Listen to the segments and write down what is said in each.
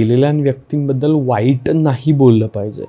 गेलेल्या व्यक्तींबद्दल वाईट नाही बोललं पाहिजे,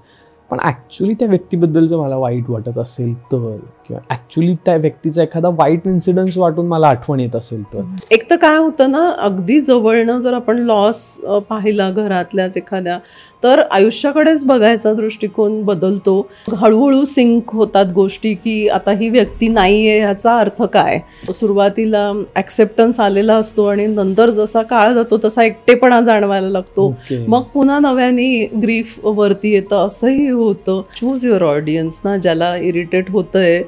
पण ॲक्च्युली त्या व्यक्तीबद्दल जर मला वाईट वाटत असेल तर, किंवा ॲक्च्युली त्या व्यक्तीचा एखादा वाईट इन्सिडन्स वाटून मला आठवण येत असेल तर. एक तर काय होतं ना, अगदी जवळनं जर आपण लॉस पाहिला घरातल्याच एखाद्या, तर आयुष्याकडेच बघायचा दृष्टिकोन बदलतो. हळूहळू सिंक होतात गोष्टी, की आता ही व्यक्ती नाही आहे ह्याचा अर्थ काय. सुरुवातीला ॲक्सेप्टन्स आलेला असतो आणि नंतर जसा काळ जातो तसा एकटेपणा जाणवायला लागतो. मग पुन्हा नव्याने ग्रीफ वरती येतं, असंही होतं. चूज युअर ऑडियन्स ना, ज्याला इरिटेट होतंय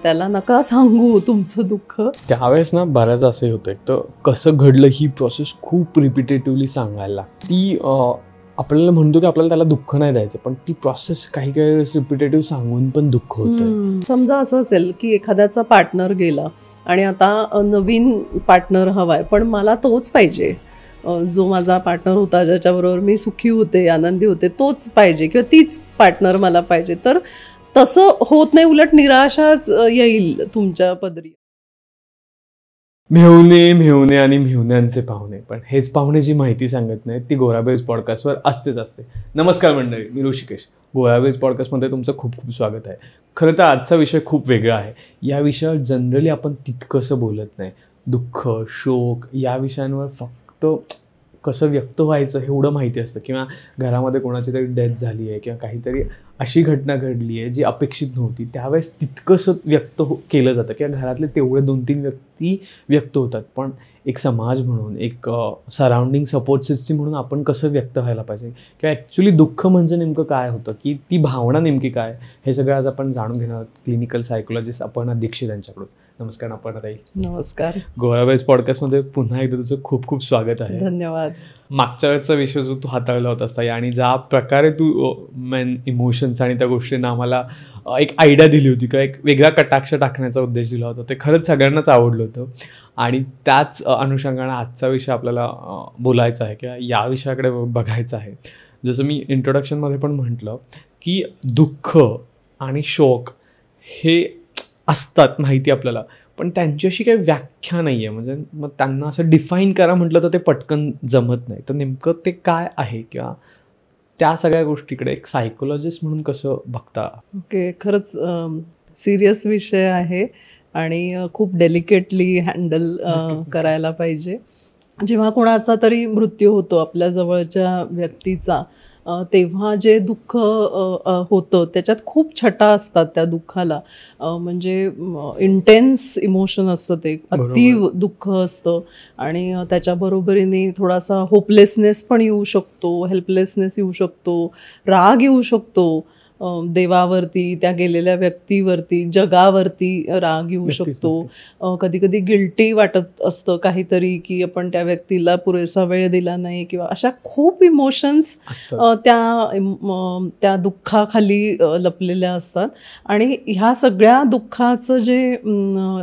त्याला नका सांगू तुमचं दुःख. त्यावेळेस ना बऱ्याच असे होतं, एक तर कसं घडलं ही प्रोसेस खूप रिपिटेटिव्हली सांगायला लागते. ती आपल्याला म्हणतो की आपल्याला त्याला दुःख नाही द्यायचं, पण ती प्रोसेस काही काही वेळेस रिपिटेटिव्ह सांगून पण दुःख होतं. समजा असं असेल की एखाद्याचा पार्टनर गेला आणि आता नवीन पार्टनर हवाय, पण मला तोच पाहिजे, जो माझा पार्टनर होता, ज्याच्याबरोबर मी सुखी होते, आनंदी होते, तोच पाहिजे किंवा तीच पार्टनर मला पाहिजे. तर तसं होत नाही, उलट निराशाच येईल तुमच्या पदरी. मेहुणे आणि मेहुण्यांचे पाहुणे, पण हेच पाहुणे जी माहिती सांगत नाहीत ती गोराबेज पॉडकास्टवर असतेच असते. नमस्कार मंडळी, मी ऋषिकेश. गोराबेज पॉडकास्टमध्ये तुमचं खूप खूप स्वागत आहे. खरं तर आजचा विषय खूप वेगळा आहे. या विषयावर जनरली आपण तितकंसं बोलत नाही. दुःख, शोक या विषयांवर फक्त कसं व्यक्त व्हायचं एवढं माहिती असतं, किंवा घरामध्ये कोणाची तरी डेथ झाली आहे किंवा काहीतरी अशी घटना घडली आहे जी अपेक्षित नव्हती, त्यावेळेस तितकंसं व्यक्त केलं जातं किंवा घरातले तेवढे 2-3 व्यक्ती व्यक्त होतात. पण एक समाज म्हणून, एक सराउंडिंग सपोर्ट सिस्टीम म्हणून आपण कसं व्यक्त व्हायला पाहिजे, किंवा ॲक्च्युली दुःख म्हणजे नेमकं काय होतं, की ती भावना नेमकी काय, हे सगळं आज आपण जाणून घेणार आहोत क्लिनिकल सायकोलॉजिस्ट अपर्णा दीक्षित यांच्याकडून. नमस्कार अपर्णा ताई. नमस्कार. गोराबेज पॉडकास्टमध्ये पुन्हा एकदा तुझं खूप खूप स्वागत आहे. धन्यवाद. मागच्या वेळचा विषय जो तू हाताळला होतास ताई, आणि ज्या प्रकारे तू मेन इमोशन्स आणि त्या गोष्टींना आम्हाला एक आयडिया दिली होती किंवा एक वेगळा कटाक्ष टाकण्याचा उद्देश दिला होता, ते खरंच सगळ्यांनाच आवडलं होतं. आणि त्याच अनुषंगाने आजचा विषय आपल्याला बोलायचा आहे किंवा या विषयाकडे बघायचं आहे. जसं मी इंट्रोडक्शनमध्ये पण म्हटलं की दुःख आणि शोक हे असतात माहिती आपल्याला, पण त्यांची अशी काही व्याख्या नाही आहे. म्हणजे मग त्यांना असं डिफाईन करा म्हटलं तर ते पटकन जमत नाही. तर नेमकं ते काय आहे किंवा त्या सगळ्या गोष्टीकडे एक सायकोलॉजिस्ट म्हणून कसं बघता? ओके, खरंच सिरियस विषय आहे आणि खूप डेलिकेटली हँडल करायला पाहिजे. जेव्हा कोणाचा तरी मृत्यू होतो आपल्या जवळच्या व्यक्तीचा, तेव्हा जे दुःख होतं त्याच्यात खूप छटा असतात त्या दुःखाला. म्हणजे इंटेन्स इमोशन असतं, ते अति दुःख असतं आणि त्याच्याबरोबरीने थोडासा होपलेसनेस पण येऊ शकतो, हेल्पलेसनेस येऊ शकतो, राग येऊ शकतो देवावरती, त्या गेलेल्या व्यक्तीवरती, जगावरती राग येऊ शकतो. कधी कधी गिल्टी वाटत असतं काहीतरी, की आपण त्या व्यक्तीला पुरेसा वेळ दिला नाही, किंवा अशा खूप इमोशन्स त्या दुःखाखाली लपलेल्या असतात. आणि ह्या सगळ्या दुःखाचं जे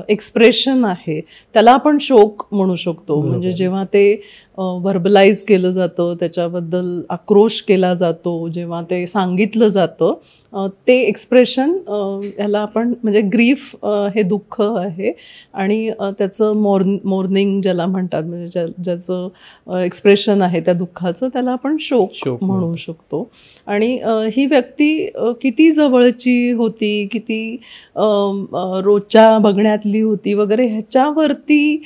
एक्सप्रेशन आहे त्याला आपण शोक म्हणू शकतो. म्हणजे जेव्हा ते व्हर्बलाइज केलं जातं, त्याच्याबद्दल आक्रोश केला जातो, जेव्हा ते सांगितलं जातं, ते एक्सप्रेशन ह्याला आपण, म्हणजे ग्रीफ हे दुःख आहे आणि त्याचं मॉर्निंग ज्याला म्हणतात, म्हणजे ज्याचं एक्सप्रेशन आहे त्या दुःखाचं, त्याला आपण शोक म्हणू शकतो. आणि ही व्यक्ती किती जवळची होती, किती रोजच्या बघण्यातली होती वगैरे ह्याच्यावरती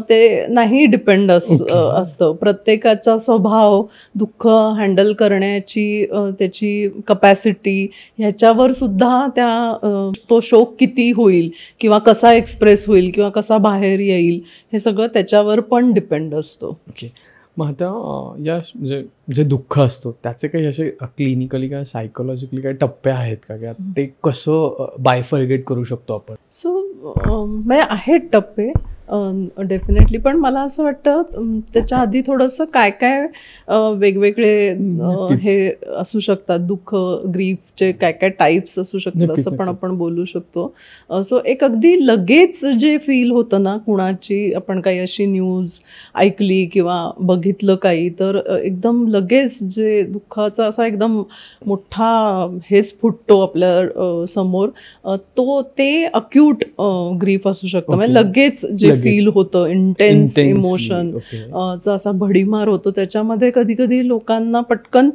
ते नाही डिपेंड असतं. प्रत्येकाचा स्वभाव, दुःख हँडल करण्याची त्याची कपॅसिटी, ह्याच्यावर सुद्धा तो शोक किती होईल किंवा कसा एक्सप्रेस होईल किंवा कसा बाहेर येईल, हे सगळं त्याच्यावर पण डिपेंड असतं. ओके, मग आता या जे दुःख असतो त्याचे काही असे क्लिनिकली काय सायकोलॉजिकली काही टप्पे आहेत का, की ते कसं बायफर्गेट करू शकतो आपण? म्हणजे आहेत टप्पे डेफिनेटली, पण मला असं वाटतं त्याच्या आधी थोडंसं काय काय वेगवेगळे हे असू शकतात, दुःख ग्रीफचे काय काय टाईप्स असू शकतात असं पण आपण बोलू शकतो. सो एक अगदी लगेच जे फील होतं ना, कुणाची आपण काही अशी न्यूज ऐकली किंवा बघितलं काही, तर एकदम लगेच जे दुःखाचा असा एकदम मोठा हेच फुटतो आपल्या समोर, ते अक्यूट ग्रीफ असू शकतं. म्हणजे लगेच जे फील होतं, इंटेन्स इमोशन चा असा भडीमार होतो. त्याच्यामध्ये कधी कधी लोकांना पटकन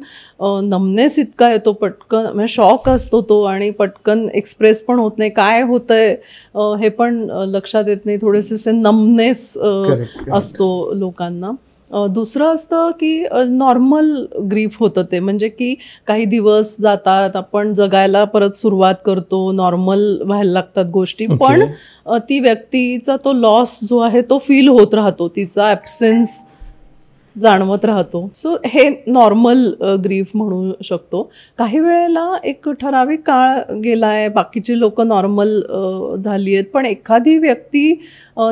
नमनेस इतका येतो, पटकन म्हणजे शॉक असतो तो, आणि पटकन एक्सप्रेस पण होत नाही, काय होतंय हे पण लक्षात येत नाही, थोडेसे नमनेस असतो लोकांना. दुसरं असतं की नॉर्मल ग्रीफ होतं ते, म्हणजे की काही दिवस जातात, आपण जगायला परत सुरुवात करतो, नॉर्मल व्हायला लागतात गोष्टी, पण ती व्यक्तीचा तो लॉस जो आहे तो फील होत राहतो, तिचा ॲब्सेन्स जाणवत राहतो. सो हे नॉर्मल ग्रीफ म्हणू शकतो. काही वेळेला एक ठराविक काळ गेलाय, बाकीची लोक नॉर्मल झाली आहेत, पण एखादी व्यक्ती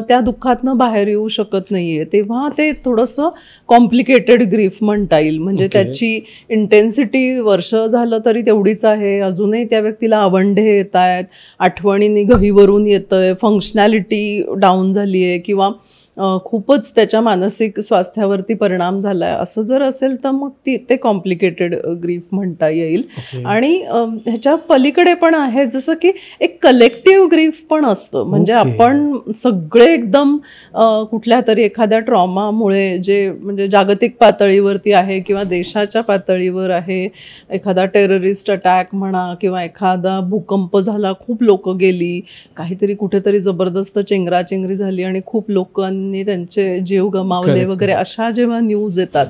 त्या दुःखातनं बाहेर येऊ शकत नाहीये, तेव्हा ते थोडंसं कॉम्प्लिकेटेड ग्रीफ म्हणता येईल. म्हणजे त्याची इंटेन्सिटी वर्ष झालं तरी तेवढीच आहे, अजूनही त्या व्यक्तीला अवंढे येत आहेत, आठवणींनी गहीवरून येतंय, फंक्शनॅलिटी डाऊन झाली आहे, किंवा खूपच त्याच्या मानसिक स्वास्थ्यावरती परिणाम झाला आहे, असं जर असेल तर मग ते कॉम्प्लिकेटेड ग्रीफ म्हणता येईल. आणि ह्याच्या पलीकडे पण आहे, जसं की एक कलेक्टिव्ह ग्रीफ पण असतं. म्हणजे आपण सगळे एकदम कुठल्या तरी एखाद्या ट्रॉमामुळे, जे म्हणजे जागतिक पातळीवरती आहे किंवा देशाच्या पातळीवर आहे, एखादा टेररिस्ट अटॅक म्हणा किंवा एखादा भूकंप झाला, खूप लोक गेली, काहीतरी कुठेतरी जबरदस्त चेंगराचेंगरी झाली आणि खूप लोकांनी त्यांचे जीव गमावले वगैरे, अशा जेव्हा न्यूज येतात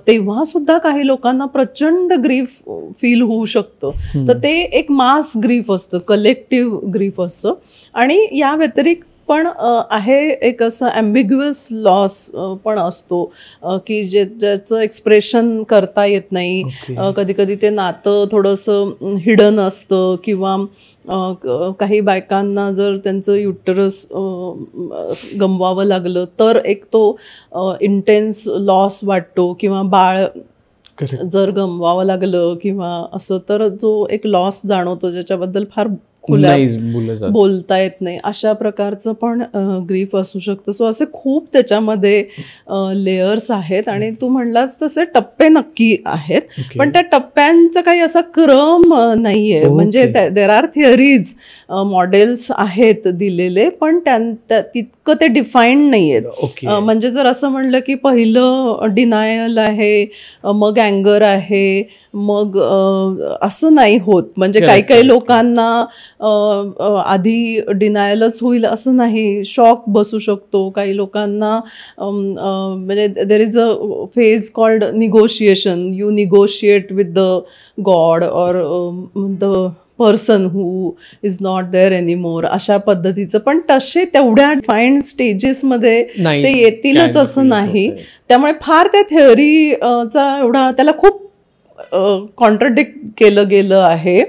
तेव्हा सुद्धा काही लोकांना प्रचंड ग्रीफ फील होऊ शकतं. तर ते एक मास ग्रीफ असतं, कलेक्टिव्ह ग्रीफ असतं. आणि या व्यतिरिक्त पण आहे एक असं ॲम्बिग्युअस लॉस पण असतो, की ज्याचं एक्सप्रेशन करता येत नाही. कधी कधी ते नातं थोडंसं हिडन असतं, किंवा काही बायकांना जर त्यांचं युटरस गमवावं लागलं तर एक तो इंटेन्स लॉस वाटतो, किंवा बाळ जर गमवावं लागलं किंवा असं, तर जो एक लॉस जाणवतो ज्याच्याबद्दल फार खुल्या बोलता येत नाही, अशा प्रकारचं पण ग्रीफ असू शकतं. सो असे खूप त्याच्यामध्ये लेयर्स आहेत. आणि तू म्हणलास तसे टप्पे नक्की आहेत, पण त्या टप्प्यांचा काही असा क्रम नाहीये. म्हणजे देर आर थिअरीज, मॉडेल्स आहेत दिलेले, पण तितकं ते डिफाईन्ड नाही आहेत. म्हणजे जर असं म्हणलं की पहिलं डिनायल आहे, मग अँगर आहे, मग असं नाही होत. म्हणजे काही काही लोकांना आधी डिनायलच होईल असं नाही, शॉक बसू शकतो. काही लोकांना म्हणजे there is a phase called negotiation, you negotiate with the god or the person who is not there anymore, अशा पद्धतीचं. पण तसे तेवढ्या डिफाईन्ड स्टेजेसमध्ये ते येतीलच असं नाही. त्यामुळे फार त्या थिअरीचा एवढा, त्याला खूप कॉन्ट्रडिक्ट केलं गेलं आहे,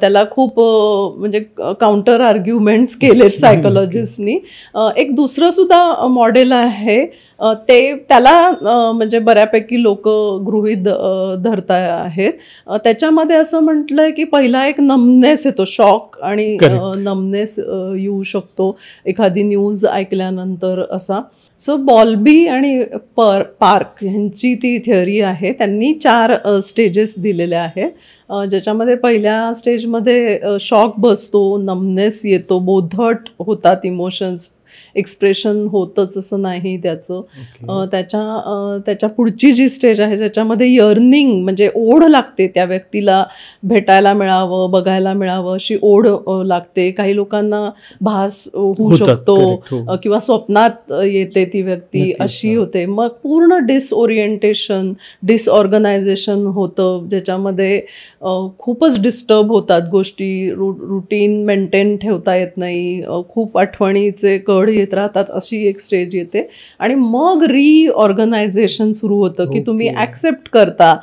त्याला खूप म्हणजे काउंटर आर्ग्युमेंट्स केलेत सायकोलॉजिस्टनी. एक दुसरं सुद्धा मॉडेल आहे, त्याला म्हणजे बऱ्यापैकी लोक गृहीत धरता आहेत. त्याच्यामध्ये असं म्हटलंय की पहिला एक नमनेस येतो, शॉक आणि नमनेस येऊ शकतो एखादी न्यूज ऐकल्यानंतर असा. सो बॉल्बी आणि पार्क यांची ती थिअरी आहे. त्यांनी 4 स्टेजेस दिलेल्या आहेत, ज्याच्यामध्ये पहिल्या स्टेजमध्ये शॉक बसतो, नमनेस येतो, बोधट होतात इमोशन्स, एक्सप्रेशन होतच असं नाही त्याचं. त्याच्या पुढची जी स्टेज आहे त्याच्यामध्ये यर्निंग, म्हणजे ओढ लागते, त्या व्यक्तीला भेटायला मिळावं, बघायला मिळावं अशी ओढ लागते. काही लोकांना भास होऊ शकतो किंवा स्वप्नात येते ती व्यक्ती, अशी होते. मग पूर्ण डिसओरिएंटेशन, डिसऑर्गनायझेशन होतं, ज्याच्यामध्ये खूपच डिस्टर्ब होतात गोष्टी, रुटीन मेंटेन ठेवता येत नाही, खूप आठवणीचे कढ येत राहतात, अशी एक स्टेज येते. आणि मग रिऑर्गनायझेशन सुरू होतं, की तुम्ही ॲक्सेप्ट करता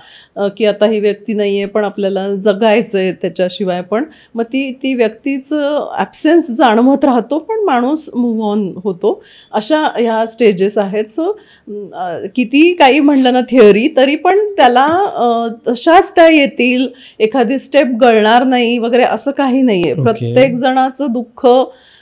की आता ही व्यक्ती नाही आहे, पण आपल्याला जगायचं आहे त्याच्याशिवाय पण. मग ती व्यक्तीचं ॲब्सेन्स जाणवत राहतो, पण माणूस मूव्ह ऑन होतो. अशा ह्या स्टेजेस आहेत. सो किती काही म्हणलं ना थिअरी, तरी पण त्याला तशाच त्या येतील, एखादी स्टेप गळणार नाही वगैरे असं काही नाही आहे. प्रत्येक जणाचं दुःख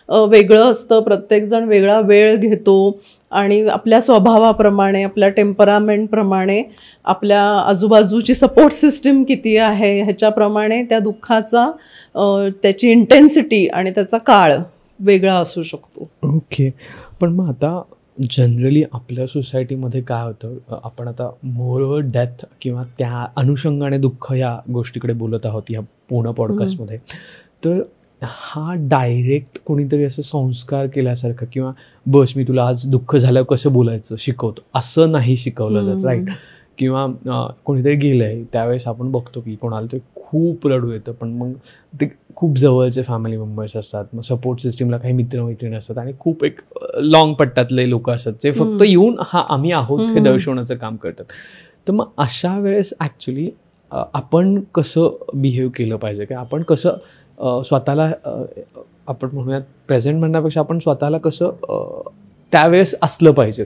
वेगळं असतं, प्रत्येकजण वेगळा वेळ घेतो, आणि आपल्या स्वभावाप्रमाणे, आपल्या टेम्परामेंटप्रमाणे, आपल्या आजूबाजूची सपोर्ट सिस्टीम किती आहे ह्याच्याप्रमाणे त्या दुःखाचा, त्याची इंटेन्सिटी आणि त्याचा काळ वेगळा असू शकतो. ओके. पण मग आता जनरली आपल्या सोसायटीमध्ये काय होतं, आपण आता मोर डेथ किंवा त्या अनुषंगाने दुःख या गोष्टीकडे बोलत आहोत या पूर्ण पॉडकास्टमध्ये. तर हा डायरेक्ट कोणीतरी असं संस्कार केल्यासारखं किंवा बस मी तुला आज दुःख झाल्यावर कसं बोलायचं शिकवतो असं नाही शिकवलं जात, राईट? किंवा कोणीतरी गेलं आहे त्यावेळेस आपण बघतो की कोणाला तरी खूप रडू येतं, पण मग ते खूप जवळचे फॅमिली मेंबर्स असतात, मग सपोर्ट सिस्टीमला काही मित्रमैत्रिणी असतात आणि खूप एक लाँग पट्ट्यातले लोक असतात जे फक्त येऊन आम्ही आहोत हे दर्शवण्याचं काम करतात. तर मग अशा वेळेस ॲक्च्युली आपण कसं बिहेव केलं पाहिजे, की आपण कसं स्वतःला आपण म्हणूयात प्रेझेंट म्हणण्यापेक्षा आपण स्वतःला कसं त्यावेळेस असलं पाहिजे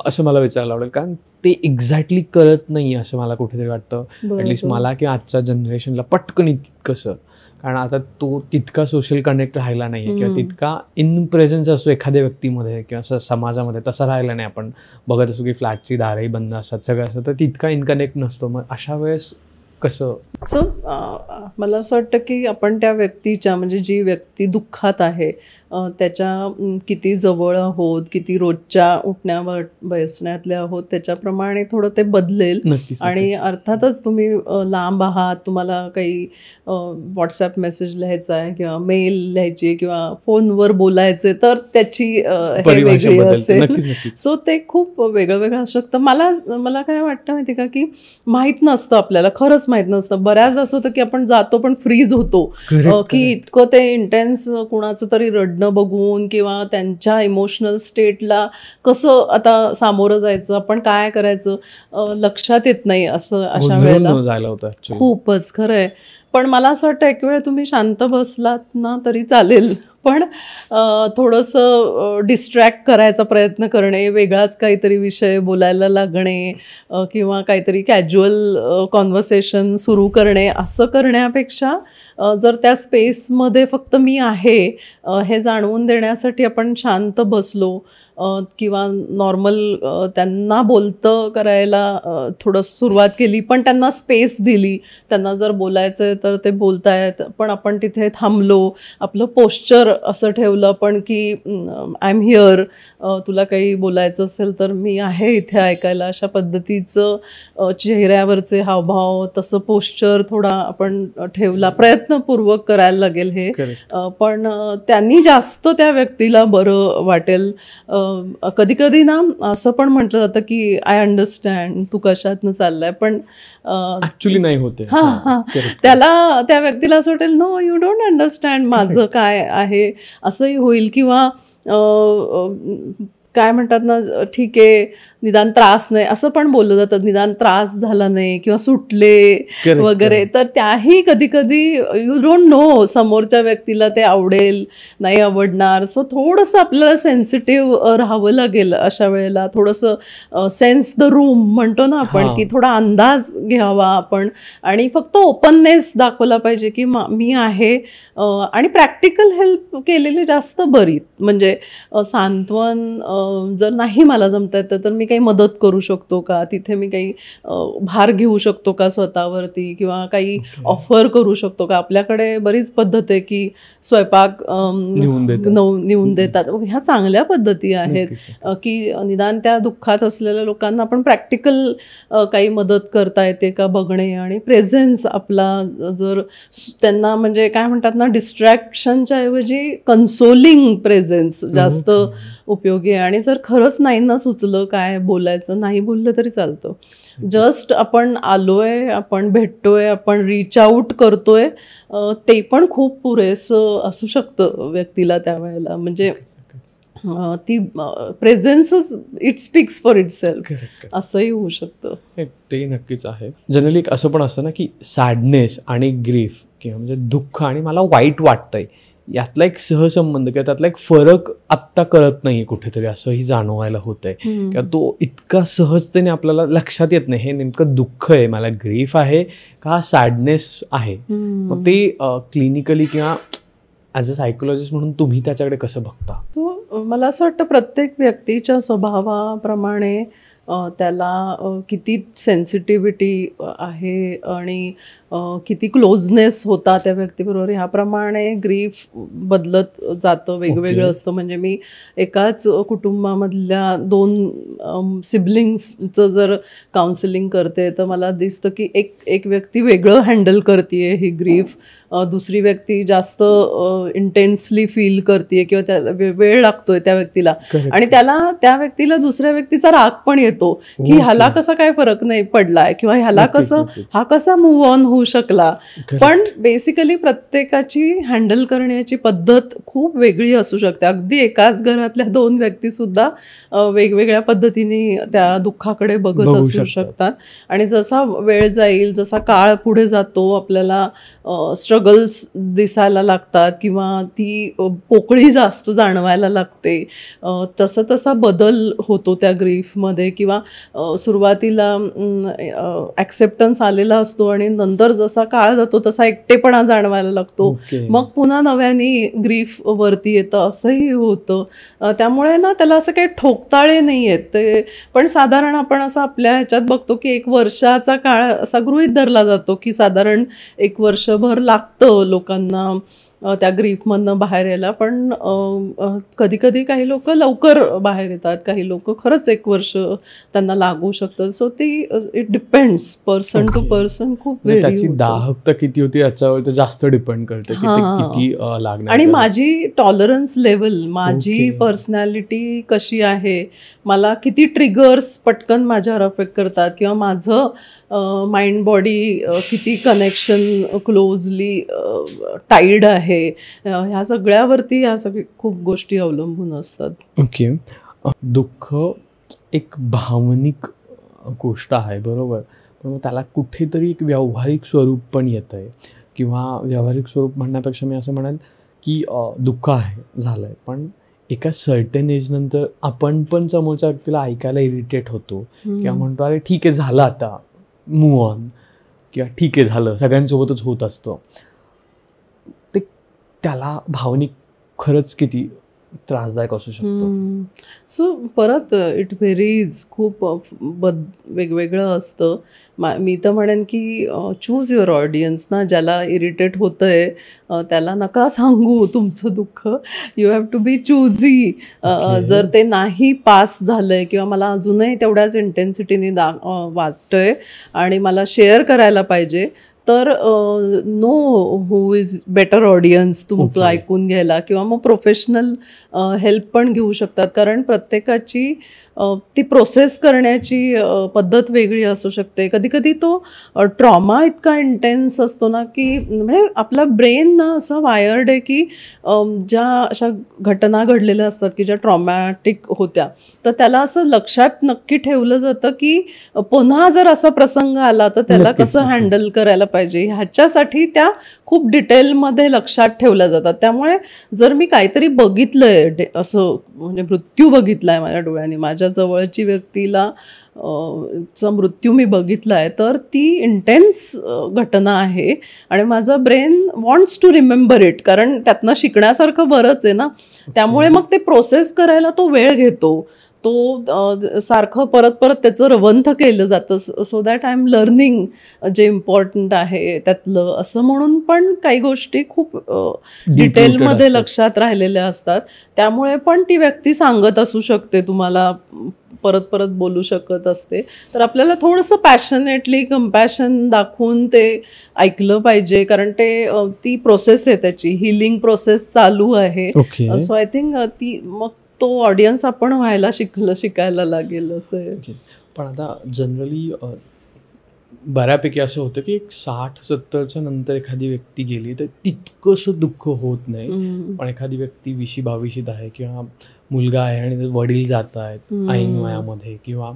असं मला विचारायला आवडेल. कारण ते एक्झॅक्टली कळत नाही असं मला कुठेतरी वाटतं, ॲटलिस्ट मला किंवा आजच्या जनरेशनला पटकन कसं. कारण आता तो तितका सोशल कनेक्ट राहिला नाही आहे किंवा तितका इन प्रेझेन्स असतो एखाद्या व्यक्तीमध्ये किंवा असं समाजामध्ये तसा राहिला नाही. आपण बघत असू की फ्लॅटची दारही बंद असतात सगळं असतं, तर तितका इनकनेक्ट नसतो. मग अशा वेळेस कसं? मला असं वाटतं की आपण त्या व्यक्तीच्या म्हणजे जी व्यक्ती दुःखात आहे त्याच्या किती जवळ आहोत, किती रोजच्या उठण्या बसण्यातल्या आहोत त्याच्याप्रमाणे थोडं ते बदलेल. आणि अर्थातच तुम्ही लांब आहात, तुम्हाला काही व्हॉट्सॲप मेसेज लिहायचा आहे किंवा मेल लिहायची किंवा फोनवर बोलायचे तर त्याची हे वेगळी असेल. सो ते खूप वेगळं वेगळं असू शकतं. मला काय वाटतं माहिती का की माहीत नसतं आपल्याला, खरंच माहीत नसतं. बऱ्याच असं होतं की आपण जातो पण फ्रीज होतो की इतकं ते इंटेन्स कुणाचं तरी रडणं बघून किंवा त्यांच्या इमोशनल स्टेटला कसं आता सामोरं जायचं, आपण काय करायचं लक्षात येत नाही. असं अशा वेळेला खूपच खरं आहे. पण मला असं वाटतं एक वेळ तुम्ही शांत बसलात ना तरी चालेल, पण थोडंसं डिस्ट्रॅक्ट करायचा प्रयत्न करणे, वेगळाच काहीतरी विषय बोलायला लागणे किंवा काहीतरी कॅज्युअल कॉन्व्हर्सेशन सुरू करणे असं करण्यापेक्षा जर त्या स्पेसमध्ये फक्त मी आहे हे जाणवून देण्यासाठी आपण शांत बसलो किंवा नॉर्मल त्यांना बोलतं करायला थोडं सुरुवात केली, पण त्यांना स्पेस दिली. त्यांना जर बोलायचं आहे तर ते बोलतायत, पण आपण तिथे थांबलो, आपलं पोश्चर असं ठेवलं पण की आय एम हिअर, तुला काही बोलायचं असेल तर मी आहे इथे ऐकायला, अशा पद्धतीचं चेहऱ्यावरचे हावभाव तसं पोश्चर थोडा आपण ठेवला, प्रयत्नपूर्वक करायला लागेल हे. पण त्यांनी जास्त त्या व्यक्तीला बरं वाटेल. कधी कधी ना असं पण म्हटलं जातं की आय अंडरस्टँड तू कशातनं चाललाय, पण ऍक्च्युली नाही होते. त्याला त्या व्यक्तीला असं वाटेल नो यू डोंट अंडरस्टँड माझं काय आहे असंही होईल. किंवा काय म्हणतात ना, ठीक आहे निदान त्रास नाही असं पण बोललं जातं, निदान त्रास झाला नाही किंवा सुटले वगैरे. तर त्याही कधी कधी यू डोंट नो समोरच्या व्यक्तीला ते आवडेल नाही आवडणार. सो थोडंसं आपल्याला सेन्सिटिव्ह राहावं लागेल अशा वेळेला. थोडंसं सेन्स द रूम म्हणतो ना आपण, की थोडा अंदाज घ्यावा आपण आणि फक्त ओपननेस दाखवला पाहिजे की मी आहे. आणि प्रॅक्टिकल हेल्प केलेली जास्त बरी, म्हणजे सांत्वन जर नाही मला जमता येतं तर मी काही मदत करू शकतो का, तिथे मी काही भार घेऊ शकतो का स्वतःवरती किंवा काही ऑफर करू शकतो का. आपल्याकडे बरीच पद्धत आहे की स्वयंपाक नेऊन देतात, ह्या चांगल्या पद्धती आहेत की निदान त्या दुःखात असलेल्या लोकांना आपण प्रॅक्टिकल काही मदत करता येते का बघणे. आणि प्रेझेन्स आपला जर त्यांना म्हणजे काय म्हणतात ना, डिस्ट्रॅक्शनच्या ऐवजी कन्सोलिंग प्रेझेन्स जास्त उपयोगी आहे. आणि जर खरंच नाही ना सुचलं काय बोलायचं, नाही बोललं तरी चालतं. जस्ट आपण आलोय, आपण भेटतोय, आपण रीच आउट करतोय, ते पण खूप पुरेसं असू शकतं व्यक्तीला त्यावेळेला. म्हणजे ती प्रेझेन्सच इट स्पीक्स फॉर इटसेल्फ असंही होऊ शकतं. ते नक्कीच आहे. जनरली असं पण असतं ना की सॅडनेस आणि ग्रीफ किंवा म्हणजे दुःख आणि मला वाईट वाटतंय यातला एक सहसंबंध किंवा त्यातला एक फरक आत्ता कळत नाही कुठेतरी, असंही जाणवायला होतंय. किंवा तो इतका सहजतेने आपल्याला लक्षात येत नाही हे नेमकं दुःख आहे, मला ग्रीफ आहे का सॅडनेस आहे. मग ते क्लिनिकली किंवा ॲज अ सायकोलॉजिस्ट म्हणून तुम्ही त्याच्याकडे कसं बघता? मला असं वाटतं प्रत्येक व्यक्तीच्या स्वभावाप्रमाणे त्याला किती सेन्सिटिव्हिटी आहे आणि किती क्लोजनेस होता त्या व्यक्तीबरोबर, ह्याप्रमाणे ग्रीफ बदलत जातं, वेगवेगळं असतं. म्हणजे मी एकाच कुटुंबामधल्या 2 सिबलिंग्सचं जर काउन्सिलिंग करते तर मला दिसतं की एक व्यक्ती वेगळं हँडल करते ही ग्रीफ, दुसरी व्यक्ती जास्त इंटेन्सली फील करते किंवा त्याला वेळ लागतोय त्या व्यक्तीला, आणि त्या व्यक्तीला दुसऱ्या व्यक्तीचा राग पण येतो की ह्याला कसा काय फरक नाही पडलाय किंवा ह्याला हा कसा मूव्ह ऑन होऊ शकला. पण बेसिकली प्रत्येकाची हँडल करण्याची पद्धत खूप वेगळी असू शकते. अगदी एकाच घरातल्या 2 व्यक्ती सुद्धा वेगवेगळ्या पद्धतीने त्या दुःखाकडे बघत असू शकतात. आणि जसा वेळ जाईल, जसा काळ पुढे जातो, आपल्याला स्ट्रगल्स दिसायला लागतात किंवा ती पोकळी जास्त जाणवायला लागते, तसं तसा बदल होतो त्या ग्रीफमध्ये. किंवा सुरुवातीला ॲक्सेप्टन्स आलेला असतो आणि नंतर जसा काळ जातो तसा एकटेपणा जाणवायला लागतो, मग पुन्हा नव्याने ग्रीफ वरती येतं, असंही होतं. त्यामुळे ना त्याला असं काही ठोकताळे नाही आहेत ते, पण साधारण आपण असं आपल्या ह्याच्यात बघतो की 1 वर्षाचा काळ असा गृहीत धरला जातो की साधारण 1 वर्षभर लागतं लोकांना त्या ग्रीफमधनं बाहेर यायला. पण कधी कधी काही लोक लवकर बाहेर येतात, काही लोक खरंच 1 वर्ष त्यांना लागू शकतं. सो ती it depends person to person, खूप त्याची दाहकता किती होती याच्यावर ते जास्त डिपेंड करते की किती लागणार. आणि माझी टॉलरन्स लेवल, माझी पर्सनॅलिटी कशी आहे, मला किती ट्रिगर्स पटकन माझ्यावर अफेक्ट करतात किंवा माझं माइंड बॉडी किती कनेक्शन क्लोजली टाईड आहे, ह्या सगळ्यावरती ह्या सगळी खूप गोष्टी अवलंबून असतात. ओके. दुःख एक भावनिक गोष्ट आहे, बरोबर, पण मग त्याला कुठेतरी एक व्यावहारिक स्वरूप पण येतं आहे, किंवा व्यावहारिक स्वरूप म्हणण्यापेक्षा मी असं म्हणाल की दुःख आहे, झालं आहे, पण एका सर्टन एजनंतर आपण पण समोरच्या व्यक्तीला ऐकायला इरिटेट होतो किंवा म्हणतो अरे ठीक आहे झालं आता मूव्ह ऑन, किंवा ठीक आहे झालं, सगळ्यांसोबतच होत असतं. ते त्याला भावनिक खरंच किती त्रासदायक असू शकतो. सो परत इट व्हेरीज, खूप वेगवेगळं असतं. मी तर म्हणेन की चूज युअर ऑडियन्स ना, ज्याला इरिटेट होतंय त्याला नका सांगू तुमचं दुःख, यू हॅव टू बी चूझी. जर ते नाही पास झालंय किंवा मला अजूनही तेवढ्याच इंटेन्सिटीने वाटतंय आणि मला शेअर करायला पाहिजे, तर know who is better audience तुमचं ऐकून घ्यायला, किंवा मग प्रोफेशनल हेल्प पण घेऊ शकतात. कारण प्रत्येकाची ती प्रोसेस करण्याची पद्धत वेगळी असू शकते. कधी कधी तो ट्रॉमा इतका इंटेन्स असतो ना की म्हणजे आपला ब्रेन ना असं वायर्ड आहे की ज्या अशा घटना घडलेल्या असतात की ज्या ट्रॉमॅटिक होत्या, तर त्याला असं लक्षात नक्की ठेवलं जातं की पुन्हा जर असा प्रसंग आला तर त्याला कसं हँडल करायला पाहिजे, ह्याच्यासाठी त्या खूप डिटेलमध्ये लक्षात ठेवल्या जातात. त्यामुळे जर मी काहीतरी बघितलंय असं, म्हणजे मृत्यू बघितलाय माझ्या डोळ्यांनी, माझ्या जवळची व्यक्तीला चा मृत्यू मी बघितला आहे, तर ती इंटेन्स घटना आहे आणि माझं brain wants to remember it, कारण त्यातनं शिकण्यासारखं बरंच आहे ना. त्यामुळे मग ते प्रोसेस करायला तो वेळ घेतो, तो सारखं परत परत त्याचं रवंथ केलं जातं. So that I am learning जे इम्पॉर्टंट आहे त्यातलं, असं म्हणून पण काही गोष्टी खूप डिटेलमध्ये लक्षात राहिलेल्या असतात. त्यामुळे पण ती व्यक्ती सांगत असू शकते तुम्हाला, परत परत बोलू शकत असते. तर आपल्याला थोडंसं पॅशनेटली कंपॅशन दाखवून ते ऐकलं पाहिजे, कारण ती प्रोसेस आहे, त्याची हिलिंग प्रोसेस चालू आहे. सो आय थिंक ती मग तो ऑडियन्स आपण व्हायला शिकायला लागेल असं आहे. पण आता जनरली बऱ्यापैकी असं होतं की 60-70च्या नंतर एखादी व्यक्ती गेली तर तितकंसं दुःख होत नाही, पण एखादी व्यक्ती 20-22 आहे किंवा मुलगा आहे आणि वडील जात आहेत ऐन वयामध्ये, किंवा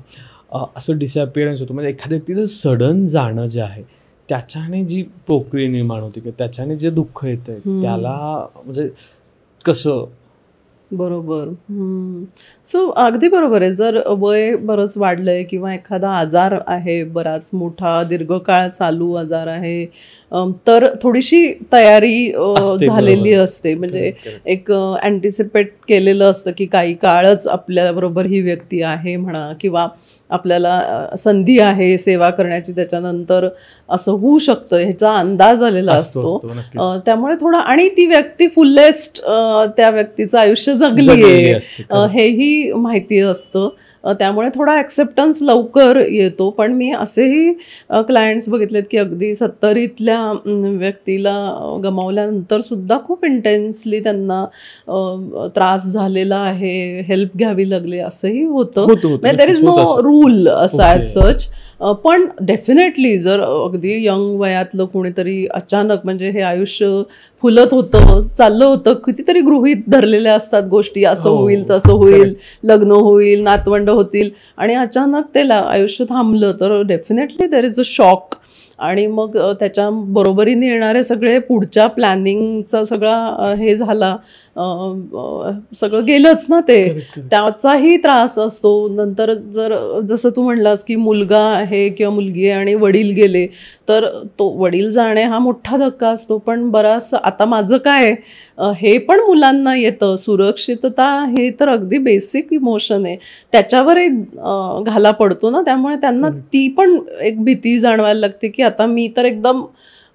असं डिसअपिअरन्स होतं, म्हणजे एखाद्या व्यक्तीचं सडन जाणं जे आहे त्याच्याने जी पोकळी निर्माण होते किंवा त्याच्याने जे दुःख येतं त्याला म्हणजे कसं बरोबर. सो अगदी बरोबर आहे. जर वय बरंच वाढलंय किंवा एखादा आजार आहे, बराच मोठा दीर्घकाळ चालू आजार आहे, तर थोडीशी तयारी असते, झालेली बरोबर. असते. म्हणजे Correct. एक अँटिसिपेट केलेलं असतं की काही काळच आपल्याबरोबर ही व्यक्ती आहे म्हणा, किंवा आपल्याला संधी आहे सेवा करण्याची, त्याच्यानंतर असं होऊ शकतं ह्याचा अंदाज आलेला असतो. नक्कीच. त्यामुळे थोडा, आणि ती व्यक्ती फुल्लेस्ट त्या व्यक्तीचं आयुष्य जगली जगलेली आहे असते, correct. हेही माहिती असतं. त्यामुळे थोडा ॲक्सेप्टन्स लवकर येतो. पण मी असेही क्लायंट्स बघितलेत की अगदी 70तल्या व्यक्तीला गमावल्यानंतर सुद्धा खूप इंटेन्सली त्यांना त्रास झालेला आहे, हेल्प घ्यावी लागली, असंही होतं. देर इज नो रूल असं ॲज सच. पण डेफिनेटली जर अगदी यंग वयातलं कोणीतरी अचानक, म्हणजे हे आयुष्य फुलत होतं, चाललं होतं, कितीतरी गृहीत धरलेल्या असतात गोष्टी, असं होईल तसं होईल, लग्न होईल, नातवंड होतील, आणि अचानक ते आयुष्य थांबलं, तर definitely there is a shock. आणि मग त्याच्या बरोबरीने येणारे सगळे पुढच्या प्लॅनिंगचा सगळा हे झाला, सगळं गेलंच ना ते, त्याचाही त्रास असतो. नंतर जर जसं तू म्हणलास की मुलगा आहे किंवा मुलगी आहे आणि वडील गेले, तर तो वडील जाणे हा मोठा धक्का असतो. पण बराच आता माझं काय हे पण मुलांना येतं. सुरक्षितता हे तर अगदी बेसिक इमोशन आहे, त्याच्यावरही घाला पडतो ना. त्यामुळे त्यांना ती पण एक भीती जाणवायला लागते की आता मी तर एकदम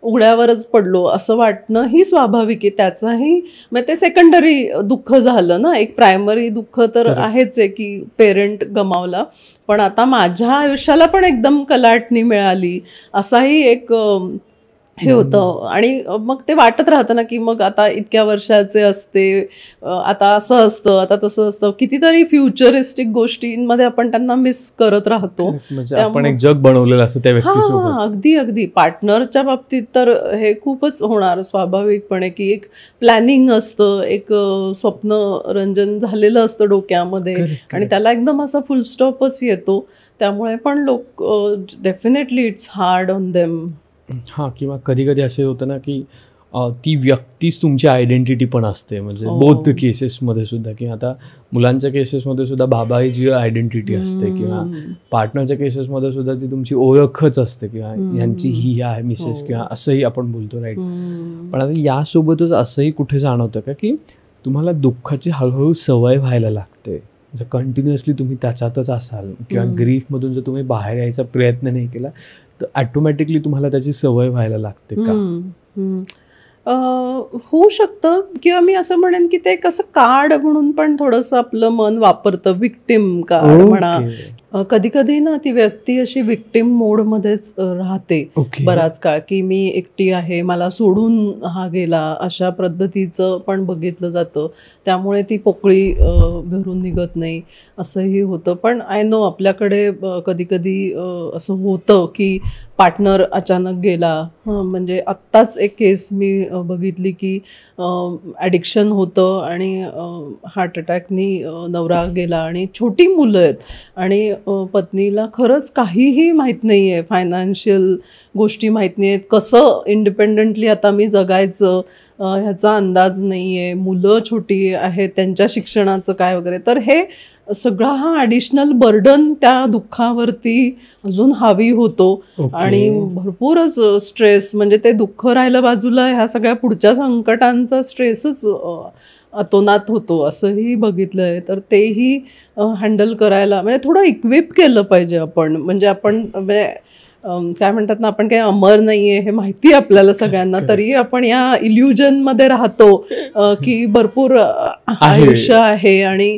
उघड्यावरच पडलो, असं वाटणं ही स्वाभाविक आहे. त्याचाही मग ते सेकंडरी दुःख झालं ना. एक प्रायमरी दुःख तर आहेच आहे की पेरेंट गमावला, पण आता माझ्या आयुष्याला पण एकदम कलाटणी मिळाली, असाही एक हे होतं. आणि मग ते वाटत राहतं ना की मग आता इतक्या वर्षाचे असते, आता असं असतं, आता तसं असतं, कितीतरी फ्युचरिस्टिक गोष्टींमध्ये आपण त्यांना मिस करत राहतो. म्हणजे आपण एक जग बनवलेलं असतं त्या व्यक्तीसोबत. अगदी अगदी. पार्टनरच्या बाबतीत तर हे खूपच होणार स्वाभाविकपणे की एक प्लॅनिंग असतं, एक स्वप्न रंजन झालेलं असतं डोक्यामध्ये, आणि त्याला एकदम असा फुल स्टॉपच येतो. त्यामुळे पण लोक definitely it's hard on them. हां, किंवा कधी कधी असे होतं ना की ती व्यक्तीच तुमची आयडेंटिटी पण असते. म्हणजे बोथ केसेसमध्ये सुद्धा, किंवा आता मुलांच्या केसेसमध्ये सुद्धा बाबा ही जी आयडेंटिटी असते, किंवा पार्टनरच्या केसेसमध्ये सुद्धा ती तुमची ओळखच असते, किंवा यांची ही आहे मिसेस, किंवा असंही आपण बोलतो, राईट. पण आता यासोबतच असंही कुठे जाणवतं का की तुम्हाला दुःखाची हळूहळू सवय व्हायला लागते. जर कंटिन्युअसली तुम्ही त्याच्यातच असाल, किंवा ग्रीफमधून जर तुम्ही बाहेर यायचा प्रयत्न नाही केला, तर ॲटोमॅटिकली तुम्हाला त्याची सवय व्हायला लागते का? होऊ शकतं. किंवा मी असं म्हणेन की ते कसं कार्ड म्हणून पण थोडंसं आपलं मन वापरतं, विक्टिम कार्ड म्हणा. कधी कधी ना ती व्यक्ती अशी विक्टिम मोडमध्येच राहते बराच काळ, की मी एकटी आहे, मला सोडून हा गेला, अशा पद्धतीचं पण बघितलं जातं. त्यामुळे ती पोकळी भरून निघत नाही, असंही होतं. पण आय नो आपल्याकडे कधी कधी असं होतं की पार्टनर अचानक गेला. म्हणजे आत्ताच एक केस मी बघितली की ॲडिक्शन होतं आणि हार्ट अटॅकनी नवरा गेला, आणि छोटी मुलं आहेत, आणि पत्नीला खरंच काहीही माहीत नाही आहे, फायनान्शियल गोष्टी माहीत नाही आहेत, कसं इंडिपेंडंटली आता मी जगायचं ह्याचा अंदाज नाही आहे, मुलं छोटी आहेत, त्यांच्या शिक्षणाचं काय वगैरे. तर हे सगळा हा ॲडिशनल बर्डन त्या दुःखावरती अजून हावी होतो. आणि भरपूरच स्ट्रेस, म्हणजे ते दुःख राहिलं बाजूला, ह्या सगळ्या पुढच्या संकटांचा स्ट्रेसच अतोनात होतो, असंही बघितलं आहे. तर तेही हँडल करायला म्हणजे थोडं इक्विप केलं पाहिजे आपण. म्हणजे आपण काय म्हणतात ना, आपण काही अमर नाही आहे हे माहिती आहे आपल्याला सगळ्यांना, तरी आपण या इल्युजनमध्ये राहतो की भरपूर आयुष्य आहे, आणि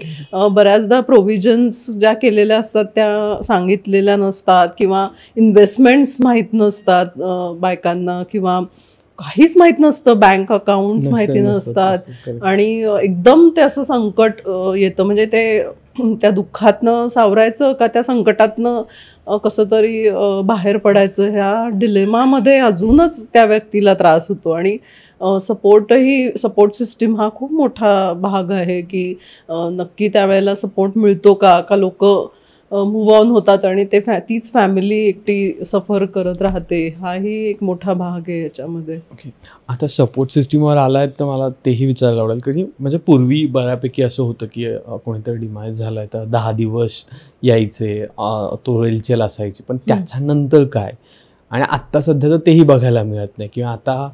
बऱ्याचदा प्रोव्हिजन्स ज्या केलेल्या असतात त्या सांगितलेल्या नसतात, किंवा इन्व्हेस्टमेंट्स माहीत नसतात बायकांना, किंवा काहीच माहीत नसतं, बँक अकाउंट्स माहिती नसतात, आणि एकदम ते असं संकट येतं. म्हणजे ते त्या दुःखातनं सावरायचं का त्या संकटातनं कसं तरी बाहेर पडायचं, ह्या डिलेमामध्ये अजूनच त्या व्यक्तीला त्रास होतो. आणि सपोर्ट सिस्टीम हा खूप मोठा भाग आहे की नक्की त्यावेळेला सपोर्ट मिळतो का लोक मूव्ह ऑन होतात आणि तीच फॅमिली एकटी सफर करत राहते. हाही एक मोठा भाग आहे याच्यामध्ये. ओके, आता सपोर्ट सिस्टीमवर आलाय तर मला तेही विचारायला आवडेल की म्हणजे पूर्वी बऱ्यापैकी असं होतं की कोणीतरी डिमाइज झालाय तर 10 दिवस यायचे, तो रेलचेल असायची, पण त्याच्यानंतर काय? आणि आत्ता सध्या तर तेही बघायला मिळत नाही. किंवा आता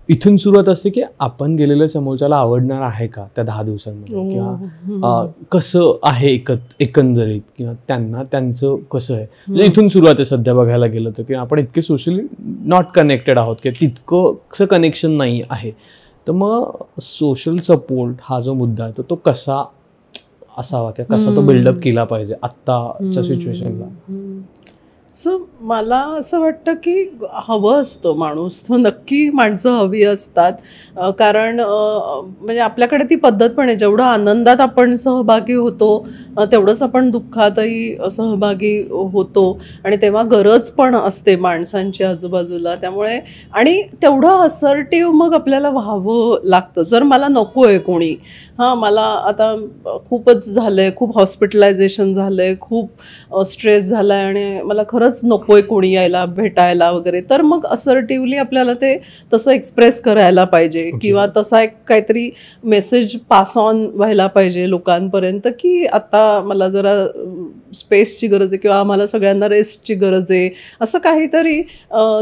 इथून सुरुवात असते की आपण गेलेलं समोरच्याला आवडणार आहे का त्या 10 दिवसांमध्ये, किंवा कसं आहे एकंदरीत, किंवा त्यांना त्यांचं कसं आहे. म्हणजे इथून सुरुवात आहे सध्या बघायला गेलं तर, की आपण इतके सोशली नॉट कनेक्टेड आहोत की तितकं कनेक्शन नाही आहे. तर मग सोशल सपोर्ट हा जो मुद्दा आहे तो कसा असावा किंवा कसा तो बिल्डअप केला पाहिजे आत्ताच्या सिच्युएशनला? सो मला असं वाटतं की हवं असतं माणूस, तो नक्की माणसं हवी असतात. कारण म्हणजे आपल्याकडे ती पद्धत पण आहे, जेवढं आनंदात आपण सहभागी होतो तेवढंच आपण दुःखातही सहभागी होतो. आणि तेव्हा गरज पण असते माणसांची आजूबाजूला. त्यामुळे आणि तेवढं असर्टिव्ह मग आपल्याला व्हावं लागतं. जर मला नको आहे कोणी, मला आता खूपच झालं आहे, खूप हॉस्पिटलायझेशन झालं आहे, खूप स्ट्रेस झाला आहे आणि मला खरंच नको आहे कोणी यायला भेटायला वगैरे, तर मग असर्टिव्हली आपल्याला ते तसं एक्सप्रेस करायला पाहिजे. किंवा तसा एक काहीतरी मेसेज पास ऑन व्हायला पाहिजे लोकांपर्यंत की आता मला जरा स्पेसची गरज आहे किंवा आम्हाला सगळ्यांना रेस्टची गरज आहे, असं काहीतरी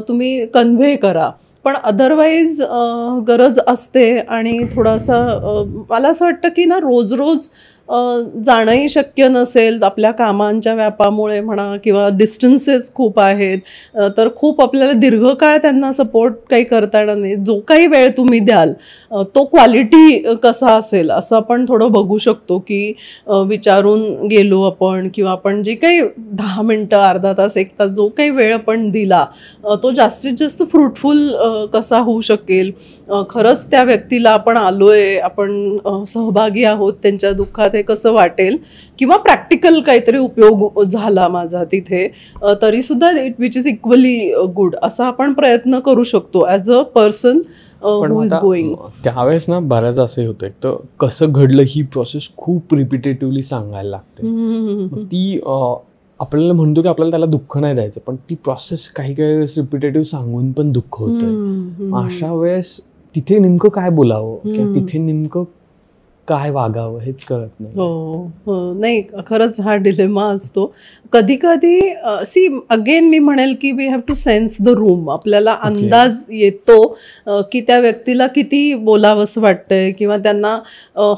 तुम्ही कन्व्हे करा. पण अदरवाईज गरज असते. आणि थोडासा मला असं वाटतं की ना रोज रोज जाणंही शक्य नसेल आपल्या कामांच्या व्यापामुळे म्हणा, किंवा डिस्टन्सेस खूप आहेत, तर खूप आपल्याला दीर्घकाळ त्यांना सपोर्ट काही करता येणार नाही. जो काही वेळ तुम्ही द्याल तो क्वालिटी कसा असेल असं आपण थोडं बघू शकतो. की विचारून गेलो आपण, किंवा आपण जे काही 10 मिनटं, अर्धा तास, 1 तास जो काही वेळ आपण दिला तो जास्तीत जास्त फ्रुटफुल कसा होऊ शकेल. खरंच त्या व्यक्तीला आपण आलोय, आपण सहभागी आहोत त्यांच्या दुःखात, हे कसं वाटेल. किंवा प्रॅक्टिकल काहीतरी उपयोग झाला माझा तिथे, तरीसुद्धा विच इज इक्वली गुड, असा आपण प्रयत्न करू शकतो as a person who is going. त्यावेळेस ना बऱ्याच असे होतं, एक तर कसं घडलं ही प्रोसेस खूप रिपिटेटिव्हली सांगायला लागते. ती आपल्याला म्हणतो की आपल्याला त्याला दुःख नाही द्यायचं, पण ती प्रोसेस काही वेळेस रिपिटेटिव्ह सांगून पण दुःख होतं. अशा वेळेस तिथे नेमकं काय बोलावं किंवा तिथे नेमकं काय वागावं हेच कळत नाही. हो, नाही, खरंच हा डिलेमा असतो कधी कधी. सी अगेन मी म्हणेल की we have to sense the room. आपल्याला अंदाज येतो की त्या व्यक्तीला किती बोलावंसं वाटतंय, किंवा त्यांना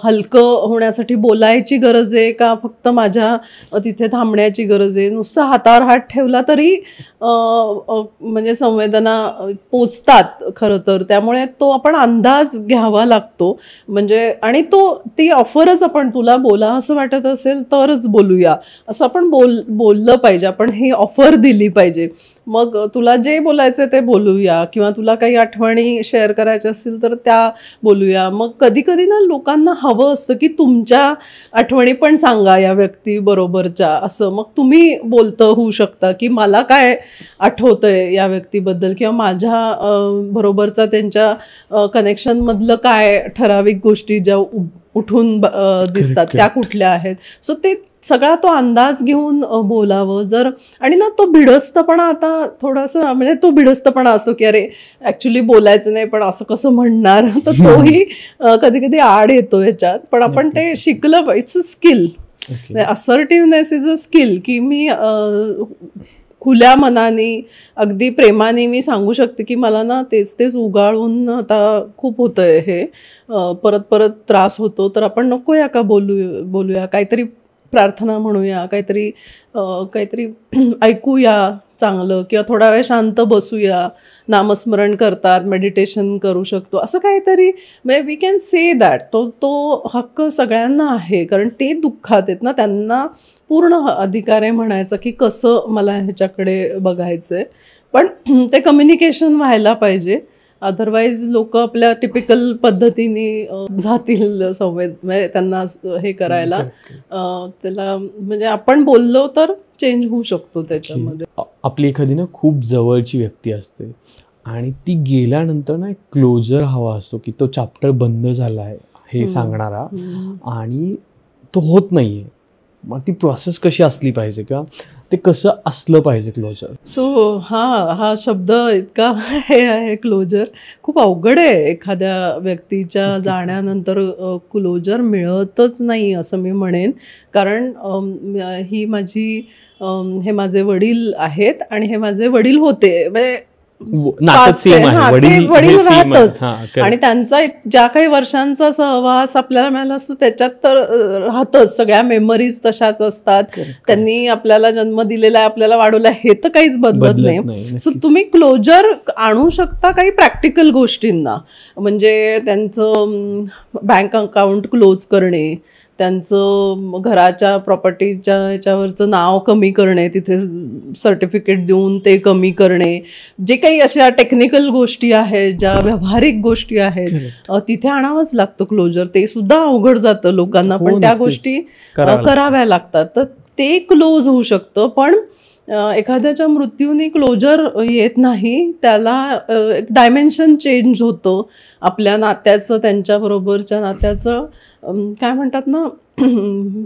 हलकं होण्यासाठी बोलायची गरज आहे का फक्त माझ्या तिथे थांबण्याची गरज आहे. नुसतं हातावर हात ठेवला तरी म्हणजे संवेदना पोचतात खरं तर. त्यामुळे तो आपण अंदाज घ्यावा लागतो. म्हणजे आणि ती ऑफरच आपण, तुला बोला असं वाटत असेल तरच बोलूया असं आपण बोललं पाहिजे. आपण ही ऑफर दिली पाहिजे. मग तुला जे बोलायचं ते बोलूया, किंवा तुला काही आठवणी शेअर करायच्या असतील तर त्या बोलूया. मग कधी कधी ना लोकांना हवं असतं की तुमच्या आठवणी पण सांगा या व्यक्तीबरोबरच्या, असं. मग तुम्ही बोलतं होऊ शकता की मला काय आठवतंय या व्यक्तीबद्दल, किंवा माझ्या बरोबरचा त्यांच्या कनेक्शनमधलं काय ठराविक गोष्टी ज्या उठून दिसतात त्या कुठल्या आहेत. सो ते सगळा तो अंदाज घेऊन बोलावं. जर आणि ना तो भिडस्तपणा आता थोडासा, म्हणजे तो भिडस्तपणा असतो की अरे ॲक्च्युली बोलायचं नाही पण असं कसं म्हणणार, तर तोही कधी कधी आड येतो ह्याच्यात. पण आपण ते शिकलं, it's a skill. Assertiveness is a skill. की मी खुल्या मनाने, अगदी प्रेमाने मी सांगू शकते की मला ना तेच उगाळून आता खूप होतंय, हे परत परत त्रास होतो, तर आपण नकोया का बोलूया, काहीतरी प्रार्थना म्हणूया, काहीतरी ऐकूया चांगलं, किंवा थोडा वेळ शांत बसूया, नामस्मरण करतात, मेडिटेशन करू शकतो, असं काहीतरी. म्हणजे वी कॅन से दॅट. तो हक्क सगळ्यांना आहे, कारण ते दुःखात आहेत ना, त्यांना पूर्ण अधिकार आहे म्हणायचं की कसं मला ह्याच्याकडे बघायचं आहे. पण ते कम्युनिकेशन व्हायला पाहिजे. अदरवाईज लोक आपल्या टिपिकल पद्धतीने जातील म्हणजे त्यांना हे करायला. त्याला म्हणजे आपण बोललो तर चेंज होऊ शकतो त्याच्यामध्ये. आपली एखादी ना खूप जवळची व्यक्ती असते आणि ती गेल्यानंतर ना एक क्लोजर हवा असतो की तो चॅप्टर बंद झाला आहे हे सांगणारा, आणि तो होत नाहीये. मग ती प्रोसेस कशी असली पाहिजे का ते कसं असलं पाहिजे क्लोजर? सो हा शब्द इतका हे आहे क्लोजर, खूप अवघड आहे. एखाद्या व्यक्तीच्या जाण्यानंतर क्लोजर मिळतच नाही असं मी म्हणेन. कारण ही हे माझे वडील आहेत आणि हे माझे वडील होते. म्हणजे वडील राहतच आणि त्यांचा ज्या काही वर्षांचा सहवास आपल्याला मिळाला असतो त्याच्यात तर राहतच. सगळ्या मेमरीज तशाच असतात. त्यांनी आपल्याला जन्म दिलेला आहे, आपल्याला वाढवला, हे तर काहीच बदलत नाही. सो तुम्ही क्लोजर आणू शकता काही प्रॅक्टिकल गोष्टींना. म्हणजे त्यांचं बँक अकाउंट क्लोज करणे, त्यांचं घराच्या प्रॉपर्टीच्या ह्याच्यावरचं नाव कमी करणे, तिथे सर्टिफिकेट देऊन ते कमी करणे, जे काही अशा टेक्निकल गोष्टी आहेत, ज्या व्यावहारिक गोष्टी आहेत, तिथे आणावंच लागतं क्लोजर. ते सुद्धा अवघड जातं लोकांना, पण त्या गोष्टी कराव्या लागतात. तर ते क्लोज होऊ शकतं. पण एखाद्याच्या मृत्यूने क्लोजर येत नाही, त्याला एक डायमेन्शन चेंज होतं आपल्या नात्याचं, त्यांच्याबरोबरच्या नात्याचं. काय म्हणतात ना,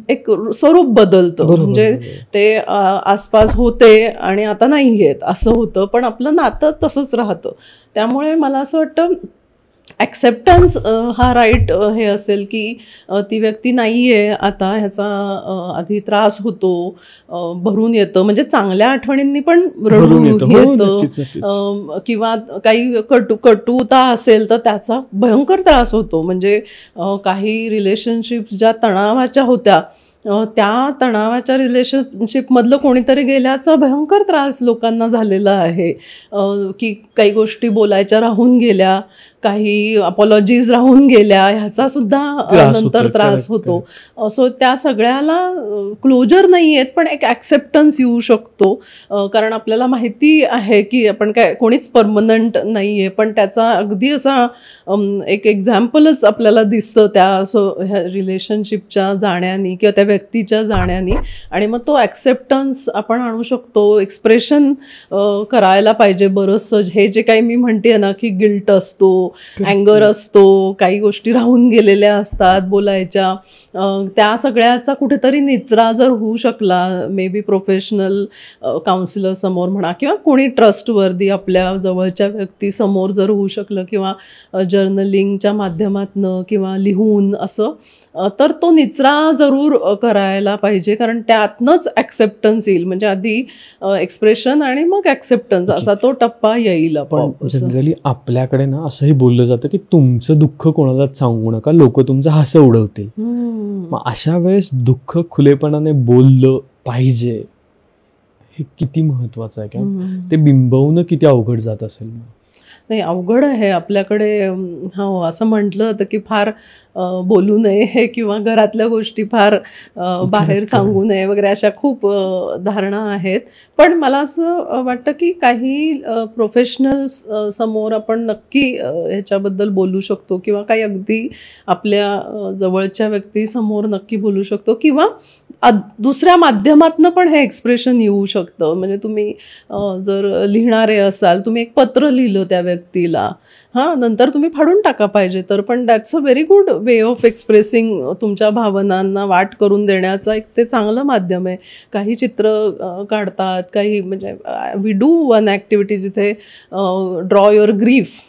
एक स्वरूप बदलतं. म्हणजे ते आसपास होते आणि आता नाही आहेत असं होतं, पण आपलं नातं तसंच राहतं. त्यामुळे मला असं वाटतं ॲक्सेप्टन्स हा राईट हे असेल की ती व्यक्ती नाही आहे आता, ह्याचा आधी त्रास होतो, भरून येतं. म्हणजे चांगल्या आठवणींनी पण रडून येतं, किंवा काही कटुता असेल तर त्याचा भयंकर त्रास होतो. म्हणजे काही रिलेशनशिप्स ज्या तणावाच्या होत्या, त्या तणावाच्या रिलेशनशिपमधलं कोणीतरी गेल्याचा भयंकर त्रास लोकांना झालेला आहे. की काही गोष्टी बोलायच्या राहून गेल्या, काही अपॉलॉजीज राहून गेल्या, ह्याचा सुद्धा नंतर त्रास होतो. सो त्या सगळ्याला क्लोजर नाही आहेत, पण एक ॲक्सेप्टन्स येऊ शकतो. कारण आपल्याला माहिती आहे की आपण कोणीच परमनंट नाही आहे, पण त्याचा अगदी असा एक एक्झाम्पलच आपल्याला दिसतं ह्या रिलेशनशिपच्या जाण्यानी किंवा त्या व्यक्तीच्या जाण्यानी. आणि मग तो ॲक्सेप्टन्स आपण आणू शकतो. एक्सप्रेशन करायला पाहिजे बरंचसं. हे जे काही मी म्हणते ना की गिल्ट असतो, अँगर असतो, काही गोष्टी राहून गेलेल्या असतात बोलायच्या, त्या सगळ्याचा कुठेतरी निचरा जर होऊ शकला, मे बी प्रोफेशनल काउन्सिलर समोर म्हणा किंवा कोणी ट्रस्टवर्दी आपल्या जवळच्या व्यक्तीसमोर जर होऊ शकलं, किंवा जर्नलिंगच्या माध्यमातनं किंवा लिहून असं, तर तो निचरा जरूर करायला पाहिजे. कारण त्यातनंच ॲक्सेप्टन्स येईल. म्हणजे आधी एक्सप्रेशन आणि मग ॲक्सेप्टन्स असा तो टप्पा येईल. पण जनरली आपल्याकडे ना असंही बोललं जातं की तुमचं दुःख कोणालाच सांगू नका, लोक तुमचं हसं उडवतील. मग अशा वेळेस दुःख खुलेपणाने बोललं पाहिजे, हे किती महत्वाचं आहे? का ते बिंबवणं किती अवघड जात असेल? नाही, अवघड आहे. आपल्याकडे हो असं म्हटलं होतं की फार बोलू नये किंवा घरातल्या गोष्टी फार बाहेर सांगू नये वगैरे, अशा खूप धारणा आहेत. पण मला असं वाटतं की काही प्रोफेशनल्स समोर आपण नक्की ह्याच्याबद्दल बोलू शकतो, किंवा काही अगदी आपल्या जवळच्या व्यक्तीसमोर नक्की बोलू शकतो, किंवा दुसऱ्या माध्यमातनं पण हे एक्सप्रेशन येऊ शकतं. म्हणजे तुम्ही जर लिहिणारे असाल, तुम्ही एक पत्र लिहिलं त्या व्यक्तीला, नंतर तुम्ही फाडून टाका पाहिजे तर, पण that's a very good way of expressing तुमच्या भावनांना वाट करून देण्याचा एक ते चांगलं माध्यम आहे. काही चित्र काढतात, काही म्हणजे वी डू वन ॲक्टिव्हिटी जिथे ड्रॉ युअर ग्रीफ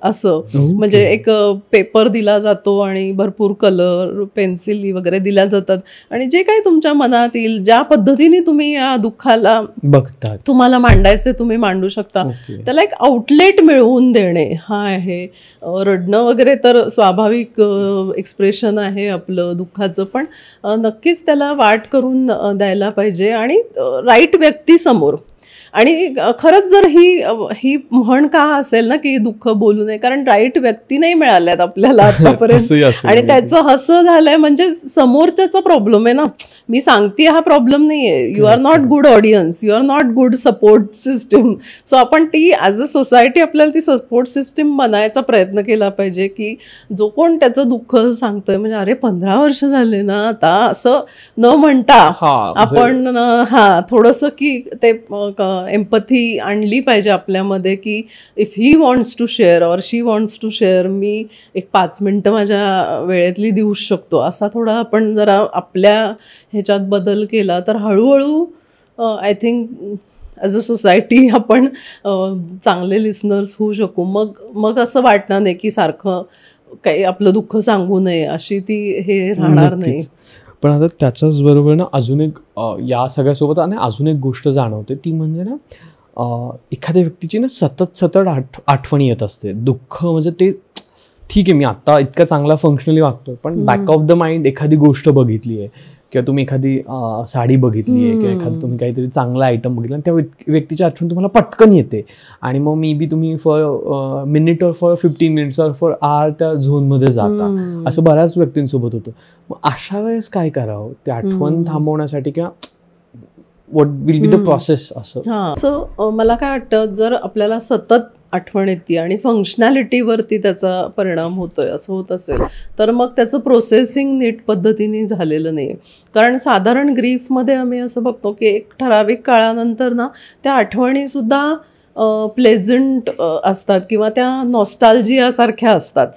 असं. म्हणजे एक पेपर दिला जातो आणि भरपूर कलर, पेन्सिल वगैरे दिल्या जातात, आणि जे काही तुमच्या मनात येईल, ज्या पद्धतीने तुम्ही या दुःखाला बघता, तुम्हाला मांडायचे तुम्ही मांडू शकता. त्याला एक आउटलेट मिळवून देणे हा आहे. रडणं वगैरे तर स्वाभाविक एक्सप्रेशन आहे आपलं दुःखाचं, पण नक्कीच त्याला वाट करून द्यायला पाहिजे, आणि राईट व्यक्तीसमोर. आणि खरंच जर ही म्हण का असेल ना की दुःख बोलू नये, कारण राईट व्यक्ती नाही मिळाल्यात आपल्याला आतापर्यंत, आणि त्याचं हसं झालंय म्हणजे समोरच्याचा प्रॉब्लेम आहे ना. मी सांगते हा प्रॉब्लेम नाही आहे. You are not good audience, you are not good support system. So आपण ती ॲज अ सोसायटी आपल्याला ती सपोर्ट सिस्टीम बनायचा प्रयत्न केला पाहिजे, की जो कोण त्याचं दुःख सांगतोय, म्हणजे अरे 15 वर्ष झाले ना आता, असं न म्हणता आपण थोडंसं की ते एम्पथी आणली पाहिजे आपल्यामध्ये, की if he wants to share or she wants to share, मी एक 5 मिनटं माझ्या वेळेतली देऊ शकतो, असा थोडा आपण जरा आपल्या ह्याच्यात बदल केला तर हळूहळू I think as a society आपण चांगले लिसनर्स होऊ शकू. मग असं वाटणार नाही की सारखं काही आपलं दुःख सांगू नये अशी ती हे राहणार नाही. पण आता त्याच्याच बरोबर ना अजून एक या सगळ्यासोबत आणि अजून एक गोष्ट जाणवते, ती म्हणजे ना एखाद्या व्यक्तीची ना सतत आठवणी येत असते. दुःख म्हणजे ते ठीक आहे, मी आता इतका चांगला फंक्शनली वागतोय, पण बॅक ऑफ द माइंड एखादी गोष्ट बघितली आहे किंवा तुम्ही एखादी साडी बघितली आहे किंवा एखादं तुम्ही काहीतरी चांगला आयटम बघितला आणि त्या व्यक्तीची आठवण तुम्हाला पटकन येते आणि मग मे बी तुम्ही for minute or for 15 minutes or for hour त्या झोनमध्ये जाता. असं बऱ्याच व्यक्तींसोबत होतं. मग अशा वेळेस काय करावं ते आठवण थांबवण्यासाठी किंवा what will be the process असं? सो मला काय वाटतं, जर आपल्याला सतत आठवण येते आणि फंक्शनॅलिटीवरती त्याचा परिणाम होतोय असं होत असेल तर मग त्याचं प्रोसेसिंग नीट पद्धतीने झालेलं नाही. कारण साधारण ग्रीफमध्ये आम्ही असं बघतो की एक ठराविक काळानंतर ना त्या आठवणीसुद्धा प्लेझंट असतात किंवा त्या नॉस्टाल्जियासारख्या असतात,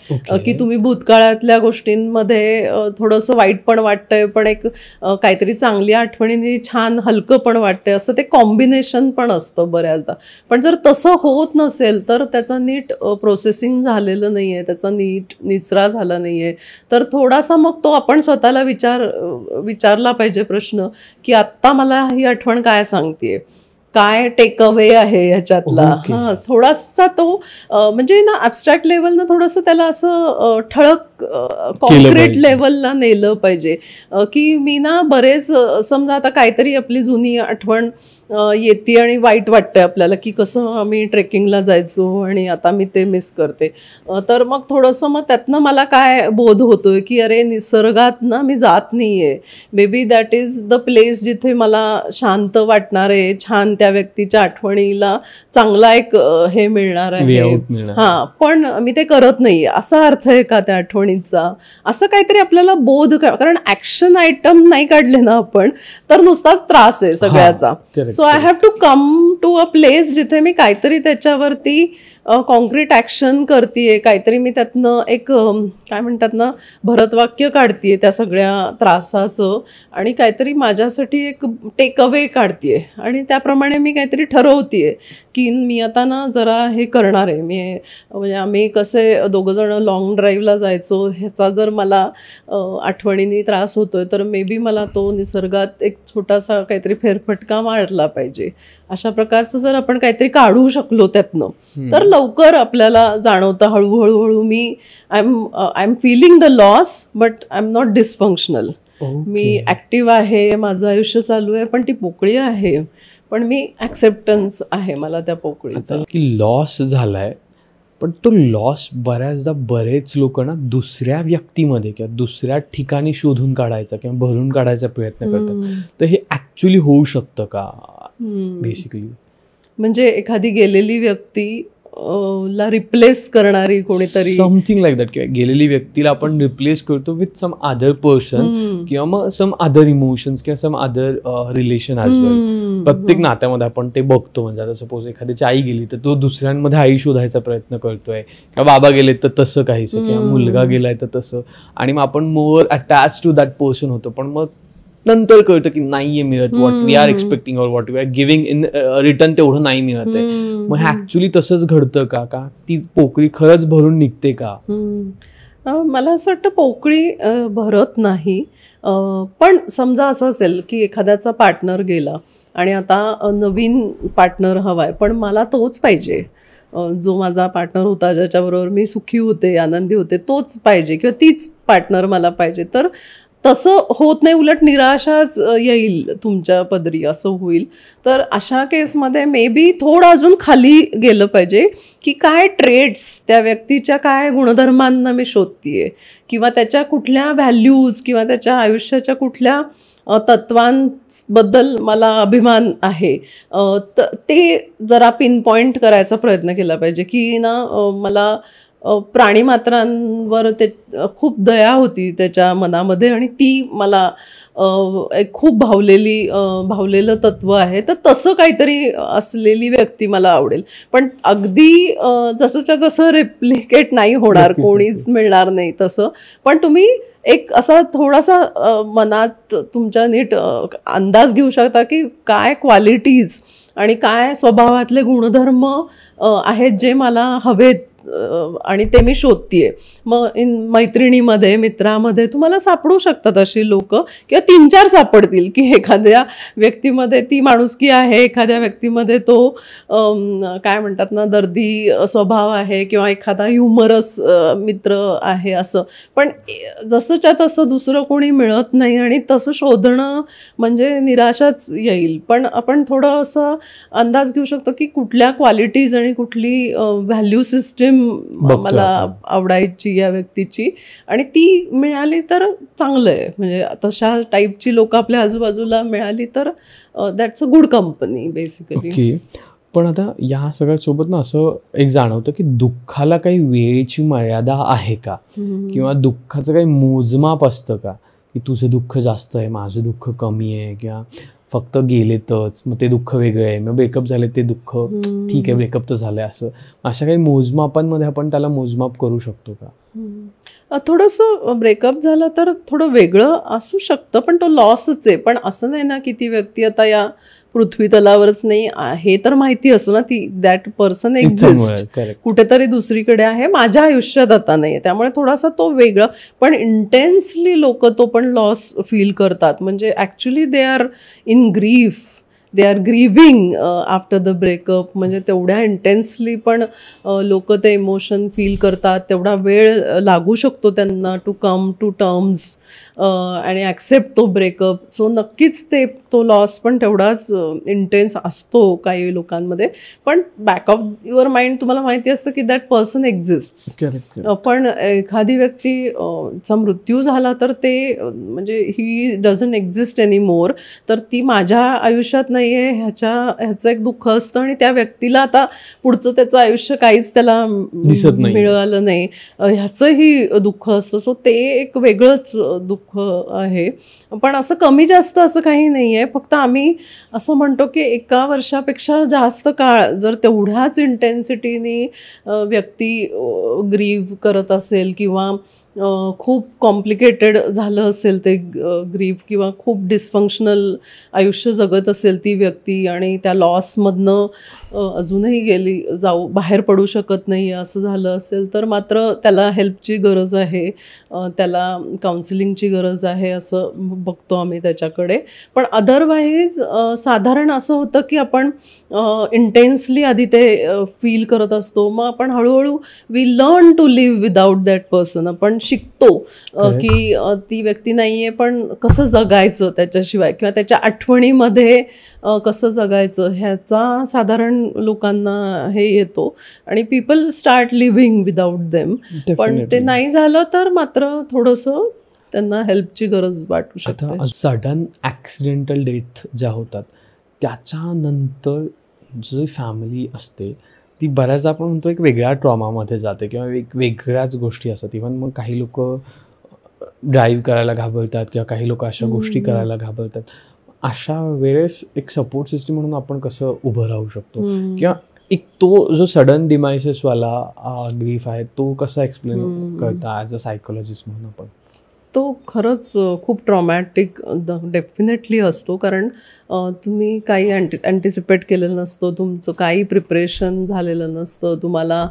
की तुम्ही भूतकाळातल्या गोष्टींमध्ये थोडंसं वाईट पण वाटतंय पण एक काहीतरी चांगली आठवणीने छान हलकं पण वाटतंय, असं ते कॉम्बिनेशन पण असतं बऱ्याचदा. पण जर तसं होत नसेल तर त्याचं नीट प्रोसेसिंग झालेलं नाही आहे, त्याचा नीट निचरा झाला नाही आहे. तर थोडासा मग तो आपण स्वतःला विचारला पाहिजे प्रश्न, की आत्ता मला ही आठवण काय सांगतेय, काय टेक अवे आहे ह्याच्यातला. थोडासा तो म्हणजे ना ॲब्स्ट्रॅक्ट लेवलनं थोडंसं त्याला असं ठळक कॉन्क्रीट लेवलला नेलं पाहिजे, की मी ना बरेच समजा आता काहीतरी आपली जुनी आठवण येते आणि वाईट वाटतंय आपल्याला, की कसं आम्ही ट्रेकिंगला जायचो आणि आता मी ते मिस करते. तर मग थोडंसं मग त्यातनं मला काय बोध होतोय, की अरे निसर्गात ना मी जात नाही आहे, may be that is the place जिथे मला शांत वाटणार आहे, छान त्या व्यक्तीच्या आठवणीला चांगला एक हे मिळणार आहे. पण मी ते करत नाही, असा अर्थ आहे का त्या आठवणीचा? असं काहीतरी आपल्याला बोध, कारण ऍक्शन आयटम नाही काढले ना आपण तर नुसताच त्रास आहे सगळ्याचा. So I have to come to a place जिथे मी काहीतरी त्याच्यावरती कॉन्क्रीट ॲक्शन करते, काहीतरी मी त्यातनं एक काय म्हणतात ना भरतवाक्य काढते त्या सगळ्या त्रासाचं आणि काहीतरी माझ्यासाठी एक टेक अवे काढते आणि त्याप्रमाणे मी काहीतरी ठरवते की मी आता ना जरा हे करणार आहे. म्हणजे आम्ही कसे दोघंजणं लॉंग ड्राईव्हला जायचो, ह्याचा जर मला आठवणीने त्रास होतोय तर मे बी मला तो निसर्गात एक छोटासा काहीतरी फेरफटका मारला पाहिजे. अशा प्रकारचं जर आपण काहीतरी काढू शकलो त्यातनं तर लवकर आपल्याला जाणवतं हळूहळू मी I am feeling the loss but I am not dysfunctional. मी ॲक्टिव्ह आहे, माझं आयुष्य चालू आहे, पण ती पोकळी आहे, पण मी ॲक्सेप्टन्स आहे मला त्या पोकळीचा. की लॉस झालाय पण तो लॉस बऱ्याचदा बरेच लोक ना दुसऱ्या व्यक्तीमध्ये किंवा दुसऱ्या ठिकाणी शोधून काढायचा किंवा भरून काढायचा प्रयत्न करतात. तर हे ऍक्च्युली होऊ शकतं का बेसिकली? म्हणजे एखादी गेलेली व्यक्ती ला रिप्लेस करणारी कोणीतरी, समथिंग लाईक दॅट, किंवा गेलेली व्यक्तीला आपण रिप्लेस करतो विथ सम अदर पर्सन किंवा मग सम अदर इमोशन्स किंवा सम अदर रिलेशन ॲज वेल. प्रत्येक नात्यामध्ये आपण ते बघतो. म्हणजे आता सपोज एखाद्याची आई गेली तर तो दुसऱ्यांमध्ये आई शोधायचा प्रयत्न करतोय, किंवा बाबा गेले तर तसं काहीसं, किंवा मुलगा गेलाय तर तसं, आणि मग आपण more attach to that person होतो. पण मग नंतर कळतं की नाहीये मिळत what we are expecting or what we are giving in return, तेवढं नाही मिळत आहे. मग हे ऍक्च्युली तसंच घडतं का ती पोकळी खरंच भरून निघते का? मला असं वाटतं पोकळी भरत नाही. पण समजा असं असेल की एखाद्याचा पार्टनर गेला आणि आता नवीन पार्टनर हवाय, पण मला तोच पाहिजे, जो माझा पार्टनर होता ज्याच्याबरोबर मी सुखी होते, आनंदी होते, तोच पाहिजे किंवा तीच पार्टनर मला पाहिजे. तर तसं होत नाही, उलट निराशाच येईल तुमच्या पदरी, असं होईल. तर अशा केसमध्ये मे बी थोडं अजून खाली गेलं पाहिजे की काय ट्रेड्स त्या व्यक्तीच्या, काय गुणधर्मांना मी शोधतीये, किंवा त्याच्या कुठल्या व्हॅल्यूज किंवा त्याच्या आयुष्याच्या कुठल्या तत्वांबद्दल मला अभिमान आहे, ते जरा पिन पॉईंट करायचा प्रयत्न केला पाहिजे. की ना मला प्राणीमात्रांवर ते खूप दया होती त्याच्या मनामध्ये आणि ती मला एक खूप भावलेलं तत्व आहे. तर तसं काहीतरी असलेली व्यक्ती मला आवडेल. पण अगदी जसंच्या तसं रेप्लिकेट नाही होणार, कोणीच मिळणार नाही तसं. पण तुम्ही एक असा थोडासा मनात तुमच्या नीट अंदाज घेऊ शकता की काय क्वालिटीज आणि काय स्वभावातले गुणधर्म आहेत जे मला हवेत आणि ते मी शोधतीये. मग मैत्रिणीमध्ये, मित्रामध्ये तुम्हाला सापडू शकतात अशी लोक, किंवा 3-4 सापडतील की एखाद्या व्यक्तीमध्ये ती माणुसकी आहे, एखाद्या व्यक्तीमध्ये तो काय म्हणतात ना दर्दी स्वभाव आहे, किंवा एखादा ह्युमरस मित्र आहे असं. पण जसंच्या तसं दुसरं कोणी मिळत नाही आणि तसं शोधणं म्हणजे निराशाच येईल. पण आपण थोडं असं अंदाज घेऊ शकतो की कुठल्या क्वालिटीज आणि कुठली व्हॅल्यू सिस्टीम मला आवडायची या व्यक्तीची, आणि ती मिळाली तर चांगलं आहे. म्हणजे तशा टाईपची लोक आपल्या आजूबाजूला मिळाली तर that's a good company basically. Okay. पण आता या सगळ्यासोबत ना असं एक जाणवतं की दुःखाला काही वेळेची मर्यादा आहे का, किंवा दुःखाचं काही मोजमाप असतं का, की तुझं दुःख जास्त आहे, माझं दुःख कमी आहे, किंवा फक्त गेलेतच मग ते दुःख वेगळं आहे, मग ब्रेकअप झाले ते दुःख ठीक आहे, ब्रेकअप तर झालंय, असं अशा काही मोजमापांमध्ये आपण त्याला मोजमाप करू शकतो का? थोडंसं ब्रेकअप झालं तर थोडं वेगळं असू शकतं, पण तो लॉसच आहे. पण असं नाही ना की ती व्यक्ती आता या पृथ्वी तलावरच नाही हे तर माहिती असं ना, ती दॅट पर्सन एक्झिस्ट कुठेतरी दुसरीकडे आहे, माझ्या आयुष्यात आता नाही आहे. त्यामुळे थोडासा तो वेगळं. पण इंटेन्सली लोक तो पण लॉस फील करतात. म्हणजे actually they are in grief, they are grieving after the breakup. म्हणजे तेवढ्या इंटेन्सली पण लोक ते इमोशन फील करतात. तेवढा वेळ लागू शकतो त्यांना टू कम टू टर्म्स आणि ॲक्सेप्ट तो ब्रेकअप. सो नक्कीच तो लॉस पण तेवढाच इंटेन्स असतो काही लोकांमध्ये. पण बॅक ऑफ युअर माइंड तुम्हाला माहिती असतं की दॅट पर्सन एक्झिस्ट. पण एखादी व्यक्तीचा मृत्यू झाला तर ते म्हणजे ही डझंट एक्झिस्ट एनिमोर, तर ती माझ्या आयुष्यात नाही आहे ह्याचं एक दुःख असतं. आणि त्या व्यक्तीला आता पुढचं त्याचं आयुष्य काहीच त्याला मिळालं नाही ह्याचंही दुःख असतं. सो ते एक वेगळंच दुःख आहे. पण असं कमी जास्त असं काही नाही आहे. फक्त आम्ही असं म्हणतो की 1 वर्षापेक्षा जास्त काळ जर तेवढ्याच इंटेन्सिटीनी व्यक्ती ग्रीव्ह करत असेल, किंवा खूप कॉम्प्लिकेटेड झालं असेल ते ग्रीफ, किंवा खूप डिस्फंक्शनल आयुष्य जगत असेल ती व्यक्ती, आणि त्या लॉसमधनं अजूनही बाहेर पडू शकत नाही असं झालं असेल, तर मात्र त्याला हेल्पची गरज आहे, त्याला काउन्सिलिंगची गरज आहे असं बघतो आम्ही त्याच्याकडे. पण अदरवाईज साधारण असं होतं की आपण इंटेन्सली आधी ते फील करत असतो, मग आपण हळूहळू we learn to live without that person. आपण शिकतो की ती व्यक्ती नाहीये पण कसं जगायचं त्याच्याशिवाय, किंवा त्याच्या आठवणीमध्ये कसं जगायचं ह्याचा साधारण लोकांना हे येतो, आणि people start living without them. पण ते नाही झालं तर मात्र थोडंसं त्यांना हेल्पची गरज वाटू शकते. सडन ॲक्सिडेंटल डेथ ज्या होतात त्याच्यानंतर जी फॅमिली असते ती बऱ्याचदा आपण म्हणतो एक वेगळ्या ट्रॉमामध्ये जाते, किंवा वेगळ्याच गोष्टी असतात. इव्हन मग काही लोक ड्राईव्ह करायला घाबरतात, किंवा काही लोक अशा गोष्टी करायला घाबरतात. अशा वेळेस एक सपोर्ट सिस्टम म्हणून आपण कसं उभं राहू शकतो, किंवा एक तो जो सडन डिमायसेसवाला ग्रीफ आहे तो कसा एक्सप्लेन करता ॲज अ सायकोलॉजिस्ट म्हणून आपण? तो खरंच खूप ट्रॉमॅटिक डेफिनेटली असतो, कारण तुम्ही काही अँटिसिपेट केलेलं नसतं, तुमचं काही प्रिपरेशन झालेलं नसतं, तुम्हाला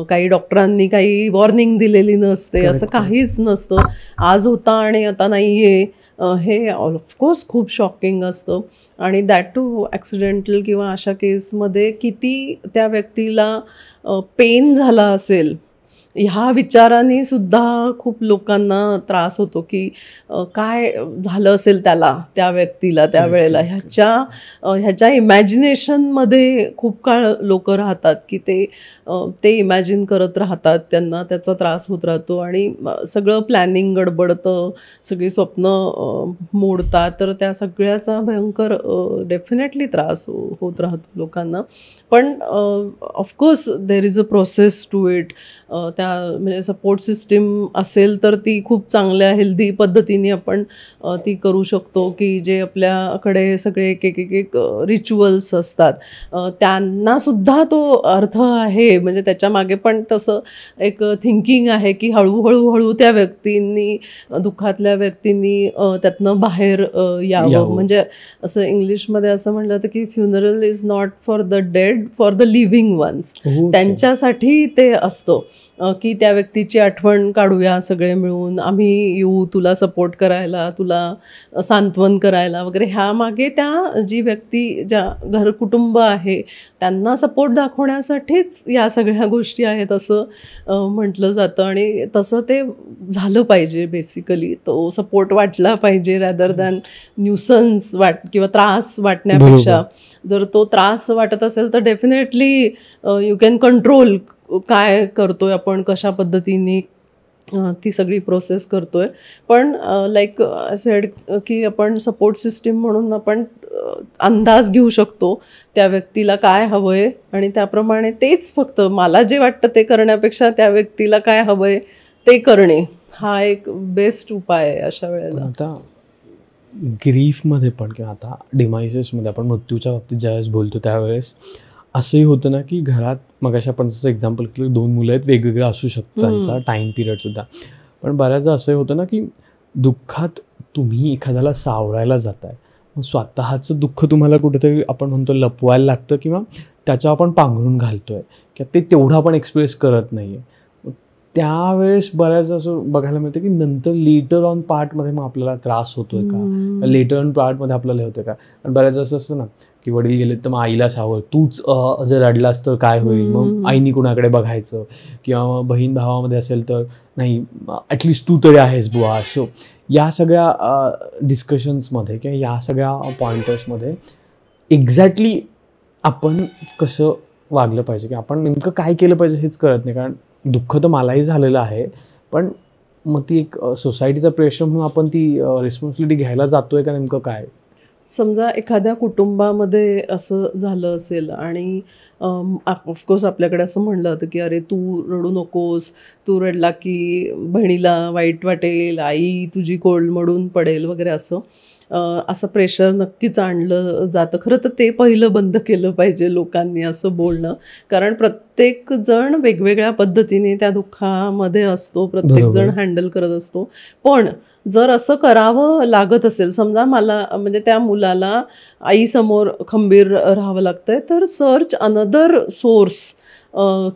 काही डॉक्टरांनी काही वॉर्निंग दिलेली नसते, असं काहीच नसतं. आज होता आणि आता नाही आहे, हे ऑफकोर्स खूप शॉकिंग असतं. आणि दॅट टू ॲक्सिडेंटल किंवा अशा केसमध्ये किती त्या व्यक्तीला पेन झाला असेल ह्या विचाराने सुद्धा खूप लोकांना त्रास होतो की काय झालं असेल त्याला, त्या व्यक्तीला त्यावेळेला, ह्याच्या इमॅजिनेशनमध्ये खूप काळ लोक राहतात की ते इमॅजिन करत राहतात, त्यांना त्याचा त्रास होत राहतो आणि सगळं प्लॅनिंग गडबडतं, सगळी स्वप्न मोडतात, तर त्या सगळ्याचा भयंकर डेफिनेटली त्रास होत राहतो लोकांना. पण of course there is a process to it. त्या म्हणजे सपोर्ट सिस्टीम असेल तर ती खूप चांगल्या हेल्दी पद्धतीने आपण ती करू शकतो, की जे आपल्याकडे सगळे एक रिच्युअल्स असतात त्यांनासुद्धा तो अर्थ आहे. म्हणजे त्याच्या मागे पण तसं एक थिंकिंग आहे की हळूहळू त्या व्यक्तींनी, दुःखातल्या व्यक्तींनी त्यातनं बाहेर यावं. म्हणजे असं इंग्लिशमध्ये असं म्हटलं जातं की funeral is not for the dead, for the living ones. त्यांच्यासाठी ते असतं की त्या व्यक्तीची आठवण काढूया सगळे मिळून, आम्ही येऊ तुला सपोर्ट करायला, तुला सांत्वन करायला वगैरे. ह्या मागे त्या जी व्यक्ती, ज्या कुटुंब आहे त्यांना सपोर्ट दाखवण्यासाठीच या सगळ्या गोष्टी आहेत असं म्हटलं जातं. आणि तसं ते झालं पाहिजे. बेसिकली तो सपोर्ट वाटला पाहिजे रॅदर दॅन न्यूसन्स किंवा त्रास वाटण्यापेक्षा. जर तो त्रास वाटत असेल तर डेफिनेटली यू कॅन कंट्रोल काय करतोय आपण, कशा पद्धतीने ती सगळी प्रोसेस करतोय. पण लाईक सेड की आपण सपोर्ट सिस्टीम म्हणून आपण अंदाज घेऊ शकतो त्या व्यक्तीला काय हवंय आणि त्याप्रमाणे तेच, फक्त मला जे वाटतं ते करण्यापेक्षा त्या व्यक्तीला काय हवंय ते करणे हा एक बेस्ट उपाय आहे अशा वेळेला. आता ग्रीफमध्ये पण किंवा आता डिमायसेसमध्ये आपण मृत्यूच्या बाबतीत ज्यावेळेस बोलतो त्यावेळेस असंही होतं ना की घरात, मगाशी आपण जसं एक्झाम्पल केलं, 2 मुलं आहेत, वेगवेगळं असू शकतं त्यांचा टाईम पिरियडसुद्धा. पण बऱ्याचदा असंही होतं ना की दुःखात तुम्ही एखाद्याला सावरायला जाताय, मग स्वतःचं दुःख तुम्हाला कुठेतरी आपण म्हणतो लपवायला लागतं किंवा त्याच्यावर आपण पांघरून घालतोय किंवा ते तेवढं आपण एक्सप्रेस करत नाही आहे. त्यावेळेस बऱ्याच असं बघायला मिळतं की नंतर लेटर ऑन पार्टमध्ये मग आपल्याला त्रास होतोय का, लेटर ऑन पार्टमध्ये आपल्याला होतोय का. आणि बऱ्याच असं असतं ना की वडील गेलेत तर मग आईला सावळ, तूच जर रडलास तर काय होईल, मग आईनी कुणाकडे बघायचं, किंवा मग बहीण भावामध्ये असेल तर नाही ॲटलिस्ट तू तरी आहेस बुवा. सो या सगळ्या डिस्कशन्समध्ये किंवा या सगळ्या पॉइंटर्समध्ये एक्झॅक्टली आपण कसं वागलं पाहिजे, की आपण नेमकं काय केलं पाहिजे हेच कळत नाही. कारण दुःख तर मलाही झालेलं आहे, पण मग ती एक सोसायटीचा प्रेशर म्हणून आपण ती रिस्पॉन्सिबिलिटी घ्यायला जातोय का, नेमकं काय. समजा एखाद्या कुटुंबामध्ये असं झालं असेल आणि ऑफकोर्स आपल्याकडे असं म्हणलं होतं की अरे तू रडू नकोस, तू रडला की बहिणीला वाईट वाटेल, आई तुझी कोलमडून पडेल वगैरे, असं प्रेशर नक्कीच आणलं जातं. खरं तर ते पहिलं बंद केलं पाहिजे लोकांनी असं बोलणं. कारण प्रत्येक जण वेगवेगळ्या पद्धतीने त्या दुःखामध्ये असतो, प्रत्येक जण हँडल करत असतो. पण जर असं करावं लागत असेल, समजा मला म्हणजे त्या मुलाला आईसमोर खंबीर राहावं लागतंय, तर सर्च अनदर सोर्स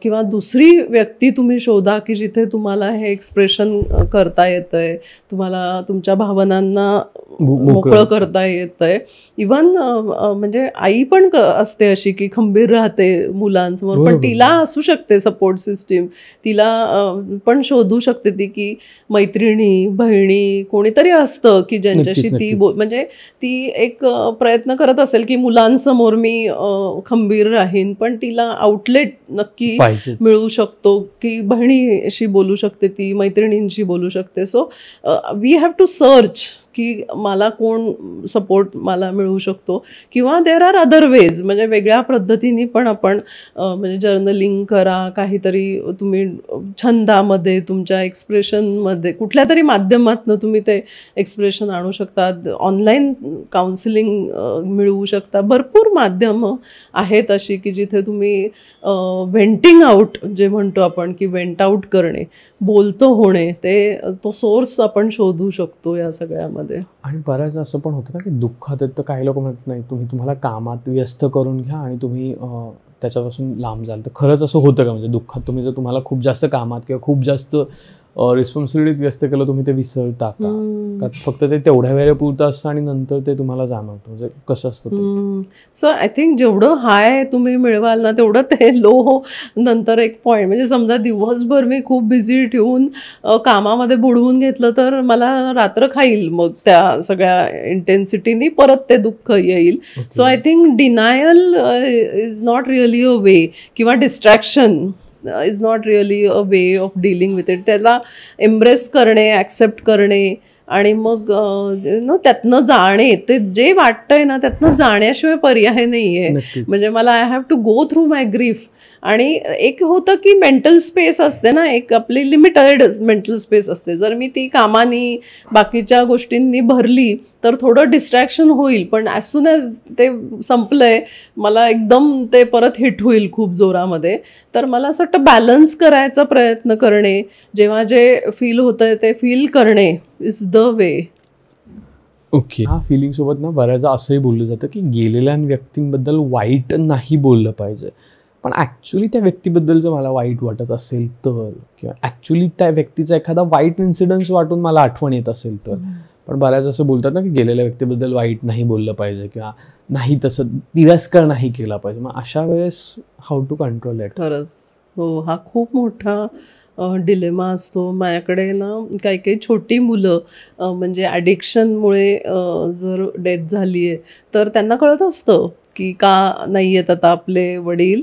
किंवा दुसरी व्यक्ती तुम्ही शोधा की जिथे तुम्हाला हे एक्सप्रेशन करता येतंय, तुम्हाला तुमच्या भावनांना मोकळं करता येतंय. इवन म्हणजे आई पण असते अशी की खंबीर राहते मुलांसमोर, पण तिला असू शकते सपोर्ट सिस्टीम, तिला पण शोधू शकते ती की मैत्रिणी, बहिणी कोणीतरी असतं की ज्यांच्याशी ती म्हणजे ती एक प्रयत्न करत असेल की मुलांसमोर मी खंबीर राहीन, पण तिला आउटलेट नक्की मिळू शकतो की बहिणीशी बोलू शकते, ती मैत्रिणींशी बोलू शकते. So we have to search की मला कोण सपोर्ट मला मिळू शकतो, किंवा देर आर अदर वेज. म्हणजे वेगळ्या पद्धतीने पण आपण म्हणजे जर्नलिंग करा, काहीतरी तुम्ही छंदामध्ये, तुमच्या एक्सप्रेशनमध्ये कुठल्या तरी माध्यमातून तुम्ही ते एक्सप्रेशन आणू शकता. ऑनलाईन काउन्सिलिंग मिळवू शकता. भरपूर माध्यमं आहेत अशी की जिथे तुम्ही व्हेंटिंग आउट जे म्हणतो आपण की व्हेंट आउट करणे, बोलतं होणे, तो सोर्स आपण शोधू शकतो या सगळ्यामध्ये. आणि बऱ्याच असं पण होतं ना की दुःखात तर काही लोक म्हणत नाही तुम्हाला कामात व्यस्त करून घ्या आणि तुम्ही त्याच्यापासून लांब जाल. तर खरंच असं होतं का, म्हणजे दुःखात तुम्ही जर तुम्हाला खूप जास्त कामात किंवा खूप जास्त रिस्पॉन्सिबिलिटीत व्यस्त केलं तुम्ही ते विसरता का फक्त ते तेवढ्या वेळेपुरतं असतं आणि नंतर ते तुम्हाला जाणवतं, म्हणजे कसं असतं ते? सो आय थिंक जेवढं हाय तुम्ही मिळवाल ना तेवढं ते लो नंतर एक पॉईंट, म्हणजे समजा दिवसभर मी खूप बिझी ठेवून कामामध्ये बुडवून घेतलं तर मला रात्र खाईल मग त्या सगळ्या इंटेन्सिटीनी परत ते दुःख येईल. So I think denial is not really a way, किंवा distraction is not really a way of dealing with it. त्याला एम्ब्रेस करणे, ॲक्सेप्ट करणे आणि मग त्यातनं जाणे, ते जे वाटतंय ना त्यातनं जाण्याशिवाय पर्याय नाही आहे. म्हणजे मला I have to go through my grief. आणि एक होतं की मेंटल स्पेस असते ना, एक आपली लिमिटेड मेंटल स्पेस असते. जर मी ती कामानी बाकीच्या गोष्टींनी भरली तर थोडं डिस्ट्रॅक्शन होईल, पण ॲज सून ॲज ते संपलंय मला एकदम ते परत हिट होईल खूप जोरामध्ये. तर मला असं वाटतं बॅलन्स करायचा प्रयत्न करणे, जेव्हा जे फील होतंय ते फील करणे इज द वे. ओके. हा फिलिंग सोबत ना बऱ्याचदा असंही बोललं जातं की गेलेल्या व्यक्तींबद्दल वाईट नाही बोललं पाहिजे, पण ॲक्च्युली त्या व्यक्तीबद्दल जर मला वाईट वाटत असेल तर, किंवा ॲक्च्युली त्या व्यक्तीचा एखादा वाईट इन्सिडन्स वाटून मला आठवण येत असेल तर. पण बऱ्याच असं बोलतात ना की गेलेल्या व्यक्तीबद्दल वाईट नाही बोललं पाहिजे, किंवा नाही तसं तिरस्कार नाही केला पाहिजे. मग अशा वेळेस हाऊ टू कंट्रोल इट? खरंच हो, हा खूप मोठा डिलेमा असतो. माझ्याकडे ना काही काही छोटी मुलं म्हणजे ॲडिक्शनमुळे जर डेथ झाली आहे तर त्यांना कळत असतं की का नाही आहेत आता आपले वडील,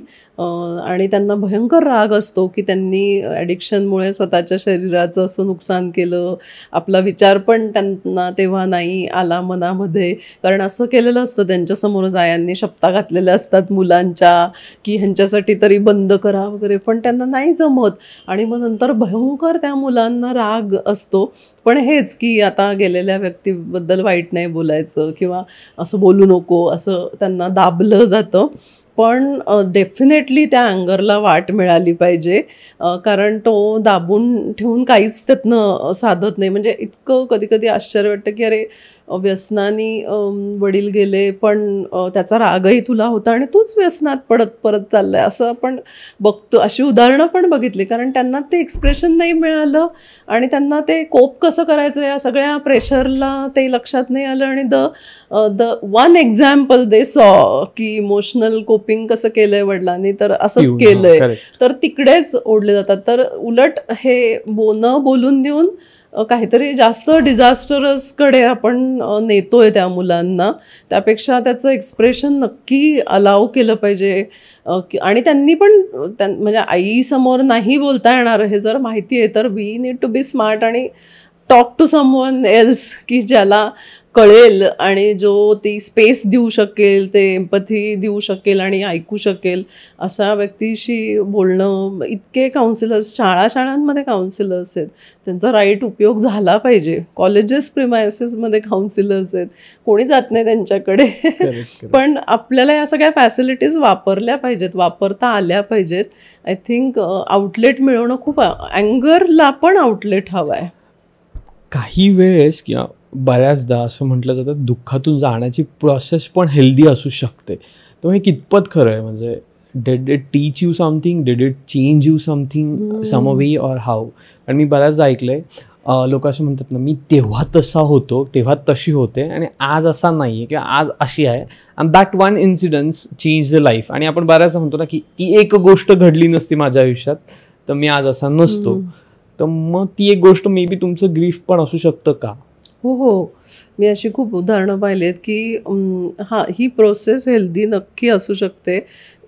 आणि त्यांना भयंकर राग असतो की त्यांनी ॲडिक्शनमुळे स्वतःच्या शरीराचं असं नुकसान केलं. आपला विचार पण त्यांना तेव्हा नाही आला मनामध्ये, कारण असं केलेलं असतं त्यांच्यासमोरच आयांनी शपथा घातलेल्या असतात मुलांच्या की ह्यांच्यासाठी तरी बंद करा वगैरे, पण त्यांना नाही जमत. आणि मग नंतर भयंकर त्या मुलांना राग असतो. पण हेच की आता गेलेल्या व्यक्तीबद्दल वाईट नाही बोलायचं किंवा असं बोलू नको असं त्यांना दाबलं जातं. पण डेफिनेटली त्या अँगरला वाट मिळाली पाहिजे, कारण तो दाबून ठेवून काहीच त्यातनं साधत नाही. म्हणजे इतकं कधी कधी आश्चर्य वाटतं की अरे व्यसनानी वडील गेले, पण त्याचा रागही तुला होता आणि तूच व्यसनात परत चाललाय, असं आपण बघतो. अशी उदाहरणं पण बघितली, कारण त्यांना ते एक्सप्रेशन नाही मिळालं आणि त्यांना ते कोप कसं करायचं या सगळ्या प्रेशरला ते लक्षात नाही आलं. आणि the one example they saw की इमोशनल कोपिंग कसं केलंय वडिलांनी, तर असंच केलंय, तर तिकडेच ओढले जातात. तर उलट हे न बोलून देऊन काहीतरी जास्त डिझास्टरसकडे आपण नेतोय त्या मुलांना. त्यापेक्षा त्याचं एक्सप्रेशन नक्की अलाव केलं पाहिजे. आणि त्यांनी पण म्हणजे आईसमोर नाही बोलता येणार हे जर माहिती आहे तर we need to be smart आणि टॉक टू समवन एल्स की ज्याला कळेल आणि जो ती स्पेस देऊ शकेल, ते एम्पथी देऊ शकेल आणि ऐकू शकेल अशा व्यक्तीशी बोलणं. इतके काउन्सिलर्स शाळांमध्ये काउन्सिलर्स आहेत, त्यांचा राईट उपयोग झाला पाहिजे. कॉलेजेस प्रिमायसेसमध्ये काउन्सिलर्स आहेत, कोणी जात नाही त्यांच्याकडे. पण आपल्याला या सगळ्या फॅसिलिटीज वापरल्या पाहिजेत, वापरता आल्या पाहिजेत. आय थिंक आउटलेट मिळवणं खूप, अँगरला पण आउटलेट हवं आहे. काही वेळेस किंवा बऱ्याचदा असं म्हटलं जातं दुःखातून जाण्याची प्रोसेस पण हेल्दी असू शकते. तर हे कितपत खरं आहे? म्हणजे did it teach you something, did it change you something some way or how? आणि मी बऱ्याचदा ऐकलंय लोक असं म्हणतात ना, मी तेव्हा तसा होतो, तेव्हा तशी होते आणि आज असा नाही आहे किंवा आज अशी आहे, and that one incidence change the life. आणि आपण बऱ्याचदा म्हणतो ना की ती एक गोष्ट घडली नसती माझ्या आयुष्यात तर मी आज असा नसतो. तर मग ती एक गोष्ट मे बी तुमचं ग्रीफ पण असू शकतं का? हो, मी अशी खूप उदाहरणं पाहिलीत की ही प्रोसेस हेल्दी नक्की असू शकते.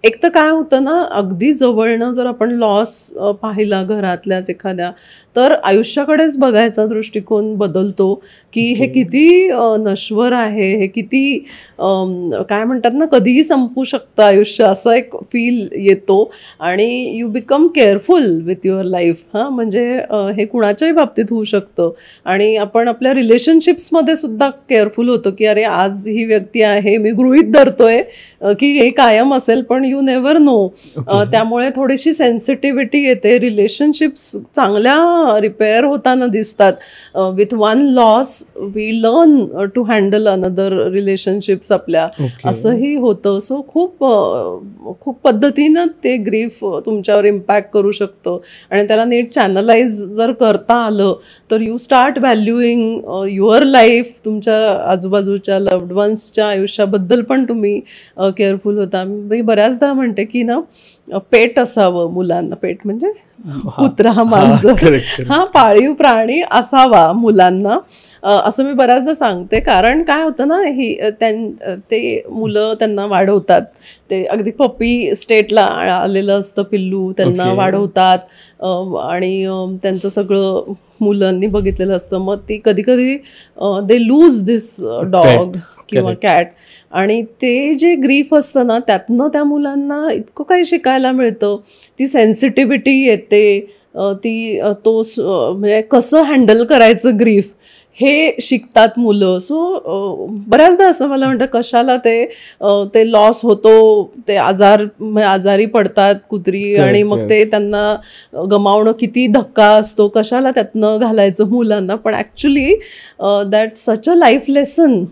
एक तर काय होतं ना, अगदी जवळनं जर आपण लॉस पाहिला घरातल्याच एखाद्या, तर आयुष्याकडेच बघायचा दृष्टिकोन बदलतो की हे किती नश्वर आहे, हे किती काय म्हणतात ना, कधीही संपू शकतं आयुष्य, असं एक फील येतो. आणि you become careful with your life. म्हणजे हे कुणाच्याही बाबतीत होऊ शकतं. आणि आपण आपल्या रिलेशनशिप्समध्ये सुद्धा केअरफुल होतो की अरे आज ही व्यक्ती आहे, मी गृहीत धरतोय की हे कायम असेल, पण यू नेव्हर नो. त्यामुळे थोडीशी सेन्सिटिव्हिटी येते. रिलेशनशिप्स चांगल्या रिपेअर होताना दिसतात. With one loss we learn to handle another relationships आपल्या, असंही होतं. सो खूप पद्धतीनं ते ग्रीफ तुमच्यावर इम्पॅक्ट करू शकतं आणि त्याला नीट चॅनलाइज जर करता आलं तर यू स्टार्ट व्हॅल्यूइंग युअर लाईफ. तुमच्या आजूबाजूच्या लव्ड वन्सच्या आयुष्याबद्दल पण तुम्ही केअरफुल होता. मी बऱ्याचदा म्हणते की ना, पेट असावं मुलांना. पेट म्हणजे कुत्रा, मांजर, हा पाळीव प्राणी असावा मुलांना, असं मी बऱ्याचदा सांगते. कारण काय होतं ना, ते मुलं त्यांना वाढवतात. ते अगदी पप्पी स्टेटला आलेलं असतं पिल्लू, त्यांना वाढवतात आणि त्यांचं सगळं मुलांनी बघितलेलं असतं. मग ती कधी कधी दे लूज दिस डॉग किंवा कॅट, आणि ते जे ग्रीफ असतं ना, त्यातनं त्या मुलांना इतकं काही शिकायला मिळतं. ती सेन्सिटिव्हिटी येते, म्हणजे कसं हँडल करायचं ग्रीफ हे शिकतात मुलं. सो बऱ्याचदा असं मला वाटतं, कशाला ते लॉस होतो, ते आजारी पडतात कुत्री, आणि मग ते त्यांना गमावणं किती धक्का असतो, कशाला त्यातनं घालायचं मुलांना. पण actually that such a life lesson.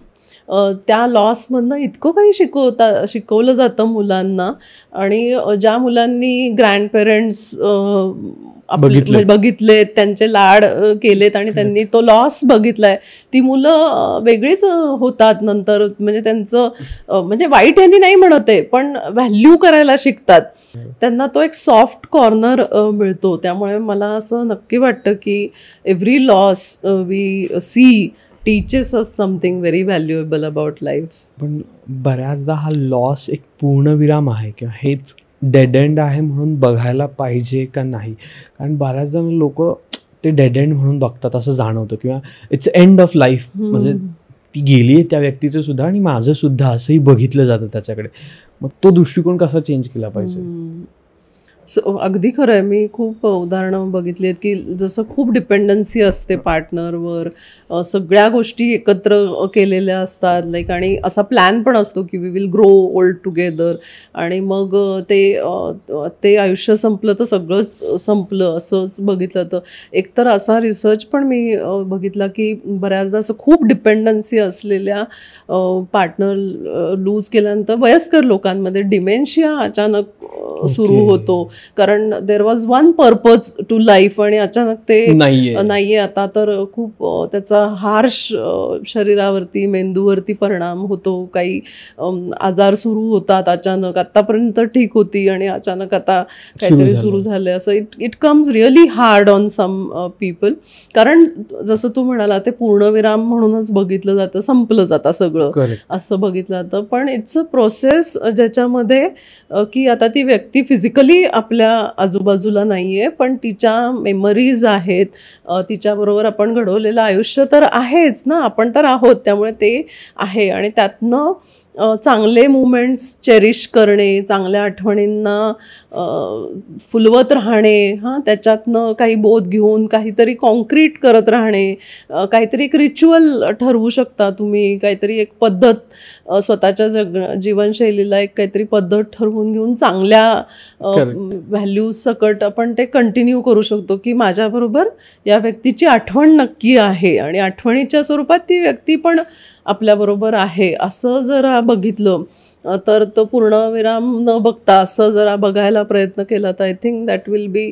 त्या लॉसमधनं इतकं काही शिकवलं जातं मुलांना. आणि ज्या मुलांनी ग्रँडपेरेंट्स बघितलेत, त्यांचे लाड केलेत आणि त्यांनी तो लॉस बघितलाय, ती मुलं वेगळीच होतात नंतर. म्हणजे त्यांचं म्हणजे वाईट यांनी नाही म्हणत आहे, पण व्हॅल्यू करायला शिकतात. त्यांना तो एक सॉफ्ट कॉर्नर मिळतो. त्यामुळे मला असं नक्की वाटतं की every loss we see teaches us something very valuable about life. पण बऱ्याचदा हा लॉस एक पूर्णविराम आहे किंवा हेच डेड एंड आहे म्हणून बघायला पाहिजे का नाही? कारण बऱ्याच जण लोक ते डेड एंड म्हणून बघतात असं जाणवतं, किंवा इट्स एंड ऑफ लाईफ, म्हणजे ती गेली आहे त्या व्यक्तीचं सुद्धा आणि माझं सुद्धा, असंही बघितलं जातं त्याच्याकडे. मग तो दृष्टिकोन कसा चेंज केला पाहिजे? अगदी खरं आहे. मी खूप उदाहरणं बघितली आहेत की जसं खूप डिपेंडन्सी असते पार्टनरवर, सगळ्या गोष्टी एकत्र केलेल्या असतात लाईक, आणि असा प्लॅन पण असतो की we will grow old together, आणि मग ते आयुष्य संपलं तर सगळंच संपलं असंच बघितलं. तर एकतर असा रिसर्च पण मी बघितला की बऱ्याचदा असं खूप डिपेंडन्सी असलेल्या पार्टनर लूज केल्यानंतर वयस्कर लोकांमध्ये डिमेन्शिया अचानक सुरू होतो. कारण there was one purpose to life आणि अचानक ते नाहीये आता, तर खूप त्याचा हार्श शरीरावरती, मेंदूवरती परिणाम होतो. काही आजार सुरू होतात अचानक. आतापर्यंत ठीक होती आणि अचानक आता काहीतरी सुरू झालंय. असं it comes really hard on some people. कारण जसं तू म्हणाला, ते पूर्णविराम म्हणूनच बघितलं जातं, संपलं जातं सगळं असं बघितलं जातं. पण इट्स अ प्रोसेस ज्याच्यामध्ये की आता ती व्यक्ती फिजिकली आपल्या आजूबाजूला नाहीये, पण तिच्या मेमरीज आहेत, तिच्याबरोबर आपण घडवलेलं आयुष्य तर आहेच ना, आपण तर आहोत. त्यामुळे ते आहे आणि त्यातनं चांगले मुमेंट्स चेरिश करणे, चांगल्या आठवणींना फुलवत राहणे, त्याच्यातनं काही बोध घेऊन काहीतरी कॉन्क्रीट करत राहणे, काहीतरी एक रिच्युअल ठरवू शकता तुम्ही, काहीतरी एक पद्धत स्वतःच्या जीवनशैलीला एक काहीतरी पद्धत ठरवून घेऊन चांगल्या व्हॅल्यूज सकट आपण ते कंटिन्यू करू शकतो की माझ्याबरोबर या व्यक्तीची आठवण नक्की आहे आणि आठवणीच्या स्वरूपात ती व्यक्ती पण आपल्याबरोबर आहे. असं जरा बघितलं तर तो पूर्णविराम न बघता असं जरा बघायला प्रयत्न केला तर I think that will be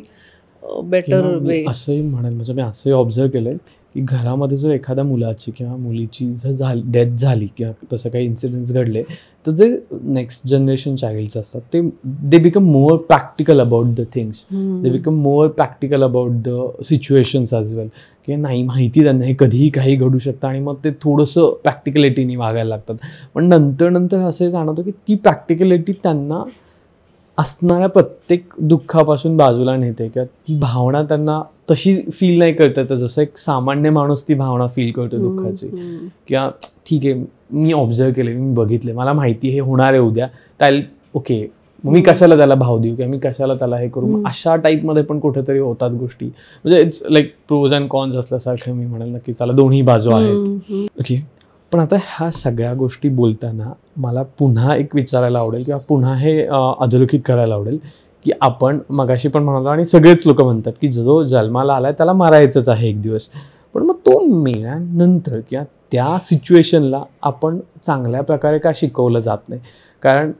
better way. असंही म्हणेल, म्हणजे मी असंही ऑब्झर्व केलंय की घरामध्ये जर एखाद्या मुलाची किंवा मुलीची जर डेथ झाली किंवा तसं काही इन्सिडेंट्स घडले तर जे नेक्स्ट जनरेशन चाइल्ड्स असतात ते they become more practical about the things, they become more practical about the situations as well. की नाही माहिती त्यांना हे कधीही काही घडू शकतं आणि मग ते थोडंसं प्रॅक्टिकलिटीने वागायला लागतात. पण नंतर असं जाणवतं की ती प्रॅक्टिकलिटी त्यांना असणाऱ्या प्रत्येक दुःखापासून बाजूला नेते किंवा ती भावना त्यांना तशी फील नाही करता येतं जसं एक सामान्य माणूस ती भावना फील करतो दुःखाची. किंवा ठीक आहे मी ऑब्झर्व केले, मी बघितले, मला माहिती हे होणार आहे उद्या, त्याला ओके मग मी कशाला त्याला भाव देऊ किंवा मी कशाला त्याला हे करू. अशा टाईपमध्ये पण कुठेतरी होतात गोष्टी. म्हणजे it's like pros and cons असल्यासारखं मी म्हणेल नक्की. त्याला दोन्ही बाजू आहेत. ओके, पण आता ह्या सगळ्या गोष्टी बोलताना मला पुन्हा एक विचारायला आवडेल किंवा पुन्हा हे अधोरेखित करायला आवडेल की आपण मगाशी पण म्हणालो आणि सगळेच लोक म्हणतात की जो जन्माला आलाय त्याला मारायचंच आहे एक दिवस, पण मग तो मेल्यानंतर किंवा त्या सिच्युएशनला आपण चांगल्या प्रकारे का शिकवलं जात नाही? कारण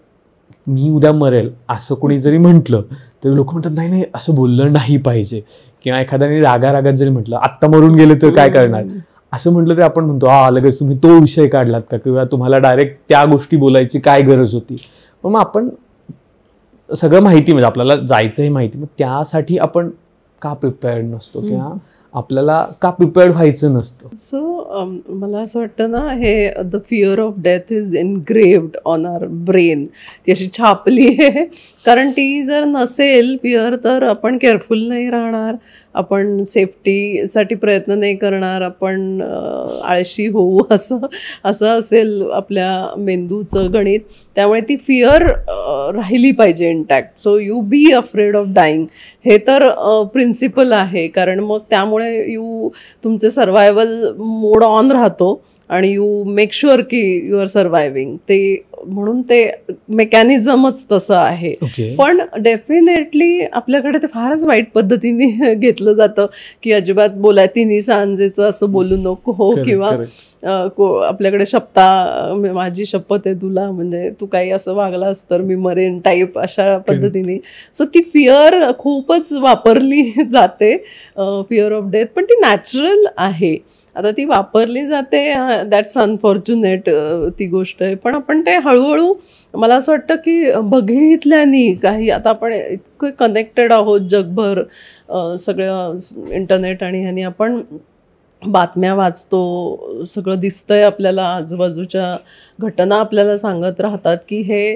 मी उद्या मरेल असं कोणी जरी म्हटलं तरी लोक म्हणतात नाही नाही असं बोललं नाही पाहिजे, किंवा एखाद्याने रागात जरी म्हटलं आत्ता मरून गेले तर काय करणार असं म्हटलं तरी आपण म्हणतो लगेच तुम्ही तो विषय काढलात का, किंवा तुम्हाला डायरेक्ट त्या गोष्टी बोलायची काय गरज होती. पण मग आपण सगळं माहिती, म्हणजे आपल्याला जायचं हे माहिती, मग त्यासाठी आपण का प्रिपेअर्ड नसतो किंवा आपल्याला का प्रिपेअर्ड व्हायचं नसतं? सो मला असं वाटतं ना, हे the fear of death is ingrained on our brain. ती अशी छापली आहे, कारण ती जर नसेल फिअर तर आपण केअरफुल नाही राहणार, आपण सेफ्टीसाठी प्रयत्न नाही करणार, आपण आळशी होऊ असं असेल आपल्या मेंदूचं गणित. त्यामुळे ती फिअर राहिली पाहिजे intact. So you be afraid of dying हे तर प्रिन्सिपल आहे, कारण मग त्यामुळे तुमचे सर्वायवल मोड ऑन राहतो आणि यू मेक शुअर की यू आर सर्वायव्हिंग. ते म्हणून ते मेकॅनिझमच तसं आहे. पण डेफिनेटली आपल्याकडे ते फारच वाईट पद्धतीने घेतलं जातं की अजिबात तिन्ही सांजेचं असं बोलू नको हो, किंवा आपल्याकडे माझी शपथ आहे तुला, म्हणजे तू काही असं वागलास तर मी मरेन टाईप, अशा पद्धतीने. सो ती फिअर खूपच वापरली जाते, फिअर ऑफ डेथ. पण ती नॅचरल आहे. आता ती वापरली जाते, दॅट्स अनफॉर्च्युनेट, ती गोष्ट आहे. पण आपण ते हळूहळू, मला असं वाटतं की बघितल्याने काही, आता आपण इतकं कनेक्टेड आहोत जगभर सगळं इंटरनेट आणि ह्यानी, आपण बातम्या वाचतो, सगळं दिसतंय आपल्याला, आजूबाजूच्या घटना आपल्याला सांगत राहतात की हे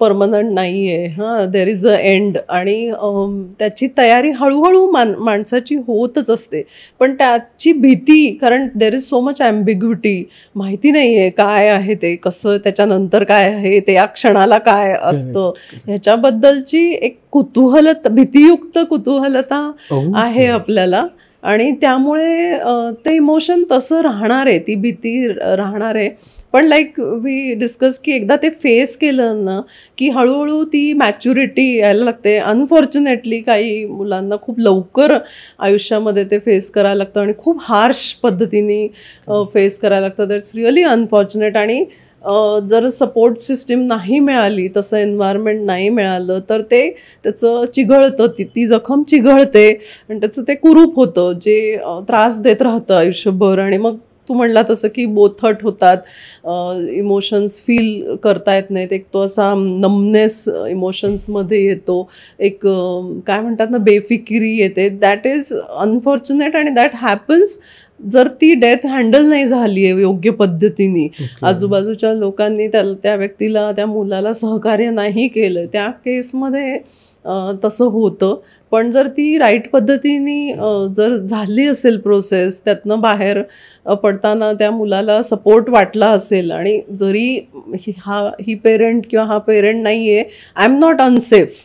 परमनंट नाही आहे, हां, देर इज अ एंड. आणि त्याची तयारी हळूहळू माणसाची होतच असते. पण त्याची भीती, कारण देर इज सो मच ॲम्बिग्युटी, माहिती नाही आहे काय आहे ते, कसं त्याच्यानंतर काय आहे ते, या क्षणाला काय असतं, ह्याच्याबद्दलची एक भीतियुक्त कुतूहलता आहे आपल्याला. आणि त्यामुळे ते इमोशन तसं राहणार आहे, ती भीती राहणार आहे. पण लाईक वी डिस्कस की एकदा ते फेस केलं ना की हळूहळू ती मॅच्युरिटी यायला लागते. अनफॉर्च्युनेटली काही मुलांना खूप लवकर आयुष्यामध्ये ते फेस करायला लागतं आणि खूप हार्श पद्धतीने फेस करायला लागतं. That's really unfortunate. आणि जर सपोर्ट सिस्टीम नाही मिळाली, तसं एन्व्हायरमेंट नाही मिळालं, तर ते त्याचं चिघळतं, ती जखम चिघळते आणि त्याचं ते कुरूप होतं, जे त्रास देत राहतं आयुष्यभर. आणि मग तू म्हणला तसं की बोथट होतात, इमोशन्स फील करता येत नाहीत, एक तो असा नमनेस इमोशन्समध्ये येतो, एक काय म्हणतात ना, बेफिकिरी येते. दॅट इज अनफॉर्च्युनेट आणि दॅट हॅपन्स जर ती डेथ हँडल नाही झाली आहे योग्य पद्धतीने, आजूबाजूच्या लोकांनी त्या व्यक्तीला, त्या मुलाला सहकार्य नाही केलं, त्या केसमध्ये तसं होतं. पण जर ती राईट पद्धतीने जर झाली असेल प्रोसेस, त्यातनं बाहेर पडताना त्या मुलाला सपोर्ट वाटला असेल, आणि जरी ही पेरेंट किंवा हा पेरेंट नाही आहे, आय एम नॉट अनसेफ,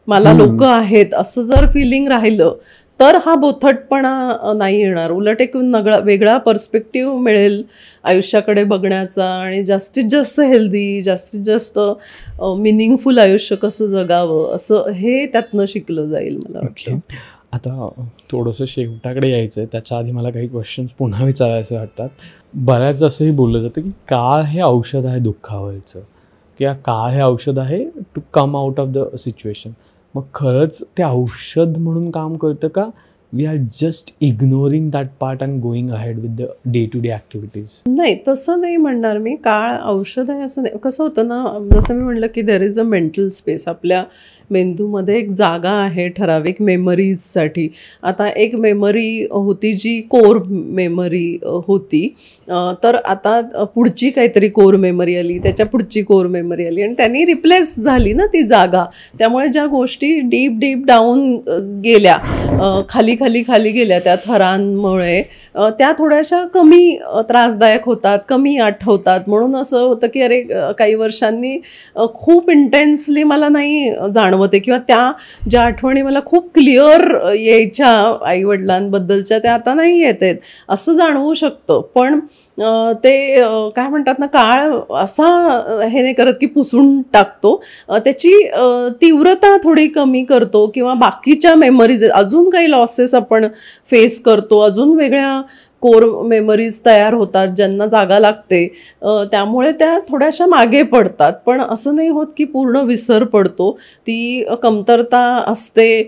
मला लोक आहेत, असं जर फिलिंग राहिलं तर हा बोथटपणा नाही येणार. उलट एक वेगळा पर्स्पेक्टिव्ह मिळेल आयुष्याकडे बघण्याचा, आणि जास्तीत जास्त हेल्दी, जास्तीत जास्त मिनिंगफुल आयुष्य कसं जगावं, असं हे त्यातनं शिकलं जाईल मला वाटतं. आता थोडंसं शेवटाकडे यायचं आहे, त्याच्या आधी मला काही क्वेश्चन्स पुन्हा विचारायचे वाटतात. बऱ्याच असंही बोललं जातं की काळ हे औषध आहे दुःखावरचं, किंवा काळ हे औषध आहे to come out of the situation. मग खरंच ते औषध म्हणून काम करतं का we are just ignoring that part and going ahead with the day to day activities? नाही, तसं नाही म्हणणार मी. काळ औषध आहे असं नाही. कसं होतं ना, जसं मी म्हणलं की देर इज अ मेंटल स्पेस, आपल्या मेंदूमध्ये एक जागा आहे ठराविक मेमरीजसाठी. आता एक मेमरी होती जी कोर मेमरी होती, तर आता पुढची काहीतरी कोर मेमरी आली, त्याच्या पुढची कोर मेमरी आली, आणि त्यांनी रिप्लेस झाली ना ती जागा. त्यामुळे ज्या गोष्टी डीप डाऊन गेल्या खाली खाली खाली गेल्या त्या थरांमुळे त्या थोड्याशा कमी त्रासदायक होतात, कमी आठवतात. म्हणून असं होतं की अरे काही वर्षांनी खूप इंटेन्सली मला नाही जाणवते किंवा त्या ज्या आठवणी मला खूप क्लिअर यायच्या आईवडिलांबद्दलच्या त्या आता नाही येत आहेत असं जाणवू शकतं. पण ते काय म्हणतात ना, काळ असा हे नाही करत की पुसून टाकतो, त्याची तीव्रता थोडी कमी करतो किंवा बाकीच्या मेमरीज अजून काही लॉसेस आपण फेस करतो, अजून वेगळ्या कोर मेमरीज तयार होतात ज्यांना जागा लागते, त्यामुळे त्या थोड्याशा मागे पडतात. पण असं नाही होत की पूर्ण विसर पडतो, ती कमतरता असते.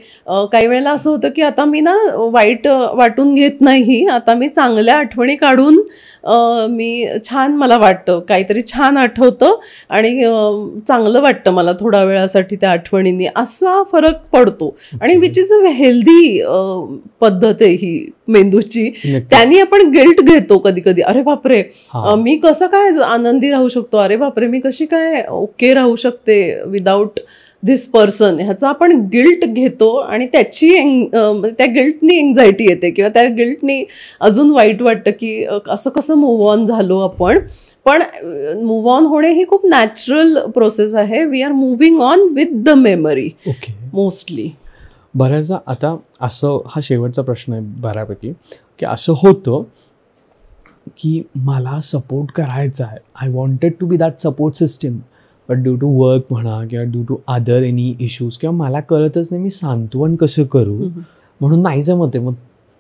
काही वेळेला असं होतं की आता मी ना वाईट वाटून घेत नाही, आता मी चांगल्या आठवणी काढून मी छान, मला वाटतं काहीतरी छान आठवतं आणि चांगलं वाटतं मला थोड्या वेळासाठी त्या आठवणींनी, असा फरक पडतो. आणि विच इज अ हेल्दी पद्धत आहे ही मेंदूची. त्यांनी आपण गिल्ट घेतो कधी कधी, अरे बापरे मी कसं काय आनंदी राहू शकतो, अरे बापरे मी कशी काय ओके राहू शकते विदाऊट धिस पर्सन, ह्याचा आपण गिल्ट घेतो आणि त्याची त्या गिल्टनी एन्झायटी येते किंवा त्या गिल्टनी अजून वाईट वाटतं की असं कसं मूव्ह ऑन झालो आपण. पण मूव्ह ऑन होणे ही खूप नॅचरल प्रोसेस आहे. We are moving on with the memory mostly. बऱ्याचदा आता असं, हा शेवटचा प्रश्न आहे बऱ्यापैकी, की असं होतं की मला सपोर्ट करायचा आहे, I wanted to be that support system, but due to work म्हणा किंवा due to other any issues किंवा मला कळतच नाही मी सांत्वन कसं करू, म्हणून नाही जमते, मग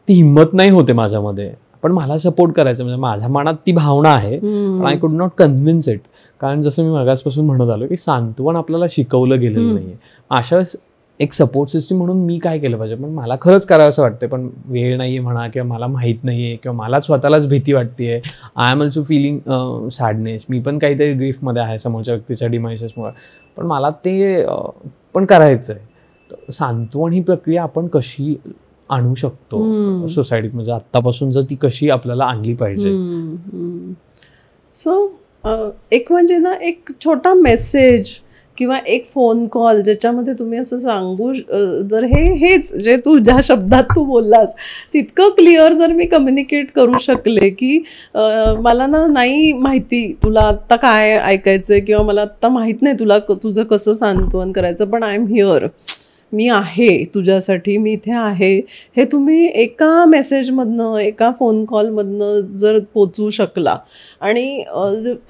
ती हिंमत नाही होते माझ्यामध्ये. पण मला सपोर्ट करायचं, म्हणजे माझ्या मनात ती भावना आहे, पण I could not convince it. कारण जसं मी मागासपासून म्हणत आलो की सांत्वन आपल्याला शिकवलं गेलेलं नाही आहे. अशा वेळेस एक सपोर्ट सिस्टीम म्हणून मी काय केलं पाहिजे, पण मला खरंच करावं असं वाटतं पण वेळ नाही आहे म्हणा, किंवा मला माहीत नाही आहे, किंवा मला स्वतःलाच भीती वाटते आहे, I am also feeling sadness, मी पण काहीतरी ग्रीफमध्ये आहे समोरच्या व्यक्तीच्या डिमायसेसमुळे, पण मला ते पण करायचं आहे. सांत्वन ही प्रक्रिया आपण कशी आणू शकतो सोसायटीत, म्हणजे आत्तापासून जर ती कशी आपल्याला आणली पाहिजे? सो एक म्हणजे ना, एक छोटा मेसेज किंवा एक फोन कॉल ज्याच्यामध्ये तुम्ही असं सांगू, जर हेच जे तू ज्या शब्दात तू बोललास तितकं क्लिअर जर मी कम्युनिकेट करू शकले की मला ना नाही माहिती तुला आत्ता काय ऐकायचं किंवा मला आत्ता माहीत नाही तुला तुझं कसं सांत्वन करायचं, पण आय एम हिअर, मी आहे तुझ्यासाठी, मी इथे आहे, हे तुम्ही एका मेसेजमधनं, एका फोन कॉलमधनं जर पोचवू शकला. आणि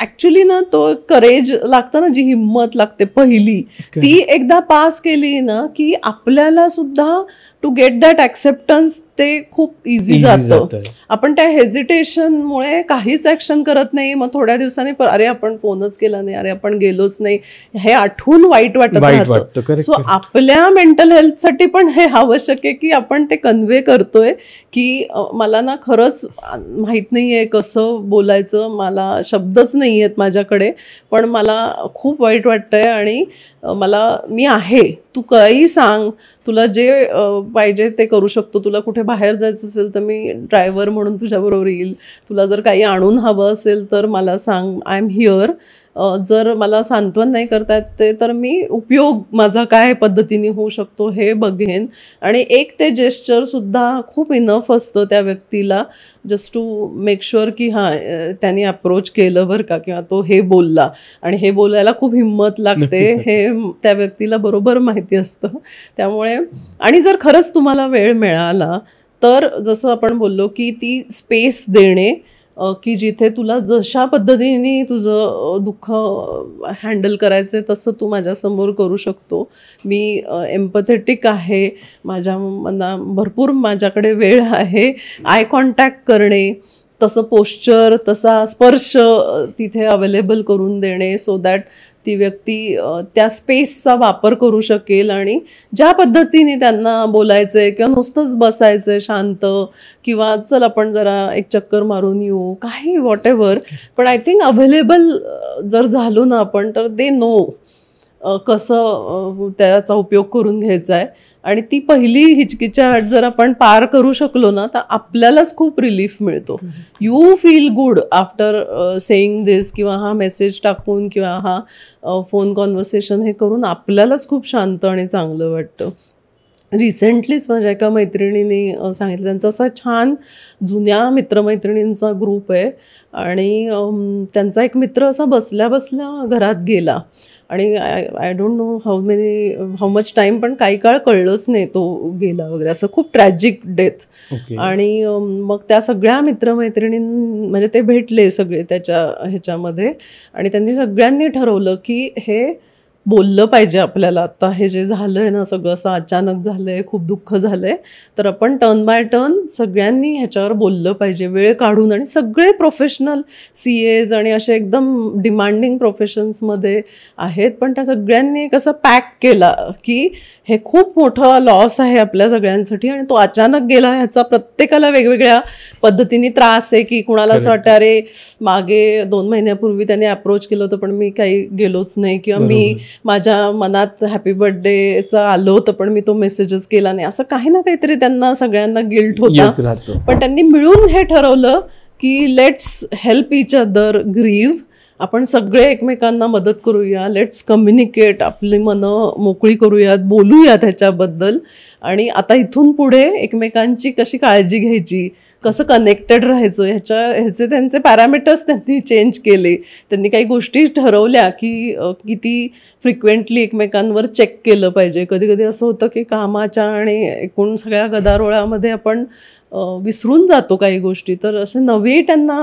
ॲक्च्युली ना तो करेज लागतं ना, जी हिंमत लागते पहिली, ती एकदा पास केली ना की आपल्याला सुद्धा टू गेट दॅट ॲक्सेप्टन्स ते खूप इझी जातं. आपण त्या हेजिटेशनमुळे काहीच ॲक्शन करत नाही, मग थोड्या दिवसांनी अरे आपण फोनच केला नाही, अरे आपण गेलोच नाही, हे आठवून वाईट वाटत राहतं. सो आपल्या मेंटल हेल्थसाठी पण हे आवश्यक आहे की आपण ते कन्व्हे करतोय की मला ना खरंच माहीत नाही आहे कसं बोलायचं, मला शब्दच नाही आहेत माझ्याकडे, पण मला खूप वाईट वाटतंय आणि मी आहे, तू काही सांग, तुला जे पाहिजे ते करू शकतो, तुला कुठे बाहेर जायचं असेल तर मी ड्रायव्हर म्हणून तुझ्याबरोबर येईल, तुला जर काही आणून हवं असेल तर मला सांग, आय एम हिअर. जर मला सांत्वन नाही करता येत ते तर मी उपयोग माझा काय पद्धतीने होऊ शकतो हे बघेन. आणि एक ते जेस्चरसुद्धा खूप इनफ असतं त्या व्यक्तीला, जस्ट टू मेक शुअर की हां त्यांनी अप्रोच केलं बरं का, किंवा तो हे बोलला, आणि हे बोलायला खूप हिंमत लागते हे त्या व्यक्तीला बरोबर माहिती असतं. त्यामुळे आणि जर खरंच तुम्हाला वेळ मिळाला तर जसं आपण बोललो की ती स्पेस देणे की जिथे तुला जशा पद्धतीने तुझं दुःख हँडल करायचं आहे तसं तू माझ्यासमोर करू शकतो. मी एम्पथेटिक आहे, माझ्या मना भरपूर माझ्याकडे वेळ आहे, आय कॉन्टॅक्ट करणे, तसं पोश्चर, तसा स्पर्श तिथे अवेलेबल करून देणे, सो दॅट ती व्यक्ती त्या स्पेसचा वापर करू शकेल आणि ज्या पद्धतीने त्यांना बोलायचं आहे किंवा नुसतंच बसायचं आहे शांत, किंवा चल आपण जरा एक चक्कर मारून येऊ, काही वॉट एव्हर, पण आय थिंक अवेलेबल जर झालो ना आपण तर दे नो कसं त्याचा उपयोग करून घ्यायचा आहे. आणि ती पहिली हिचकिचाहट जर आपण पार करू शकलो ना तर आपल्यालाच खूप रिलीफ मिळतो. You feel good after saying this, किंवा हा मेसेज टाकून किंवा हा फोन कॉन्व्हर्सेशन हे करून आपल्यालाच खूप शांत आणि चांगलं वाटतं. रिसेंटलीच माझ्या एका मैत्रिणीने सांगितलं, त्यांचा असा छान जुन्या मित्रमैत्रिणींचा ग्रुप आहे आणि त्यांचा एक मित्र असा बसल्या बसल्या घरात गेला आणि I don't know how much time, पण काही काळ कळलंच नाही तो गेला वगैरे, असं खूप ट्रॅजिक डेथ. आणि मग त्या सगळ्या मित्रमैत्रिणी म्हणजे ते भेटले सगळे त्याच्या ह्याच्यामध्ये आणि त्यांनी सगळ्यांनी ठरवलं की हे बोललं पाहिजे आपल्याला, आता हे जे झालं आहे ना सगळं असं अचानक झालं आहे, खूप दुःख झालं आहे, तर आपण टर्न बाय टर्न सगळ्यांनी ह्याच्यावर बोललं पाहिजे वेळ काढून. आणि सगळे प्रोफेशनल CAs आणि असे एकदम डिमांडिंग प्रोफेशन्समध्ये आहेत, पण त्या सगळ्यांनी एक असं पॅक केला की हे खूप मोठा लॉस आहे आपल्या सगळ्यांसाठी आणि तो अचानक गेला, ह्याचा प्रत्येकाला वेगवेगळ्या पद्धतीने त्रास आहे. की कुणाला असं वाटतं अरे मागे 2 महिन्यापूर्वी त्याने अप्रोच केलं होतं पण मी काही गेलोच नाही, किंवा मी माझ्या मनात हॅपी बर्थडेचं आलं होतं पण मी तो मेसेजच केला नाही, असं काही ना काहीतरी त्यांना सगळ्यांना गिल्ट होता. पण त्यांनी मिळून हे ठरवलं की लेट्स हेल्प इच अदर ग्रीव्ह, आपण सगळे एकमेकांना मदत करूया, लेट्स कम्युनिकेट, आपली मनं मोकळी करूयात, बोलूयात ह्याच्याबद्दल आणि आता इथून पुढे एकमेकांची कशी काळजी घ्यायची, कसं कनेक्टेड राहायचं ह्याचे त्यांचे पॅरामीटर्स त्यांनी चेंज केले. त्यांनी काही गोष्टी ठरवल्या की किती फ्रिक्वेंटली एकमेकांवर चेक केलं पाहिजे. कधी कधी असं होतं की कामाच्या आणि एकूण सगळ्या गदारोळामध्ये आपण विसरून जातो काही गोष्टी, तर असे नवे त्यांना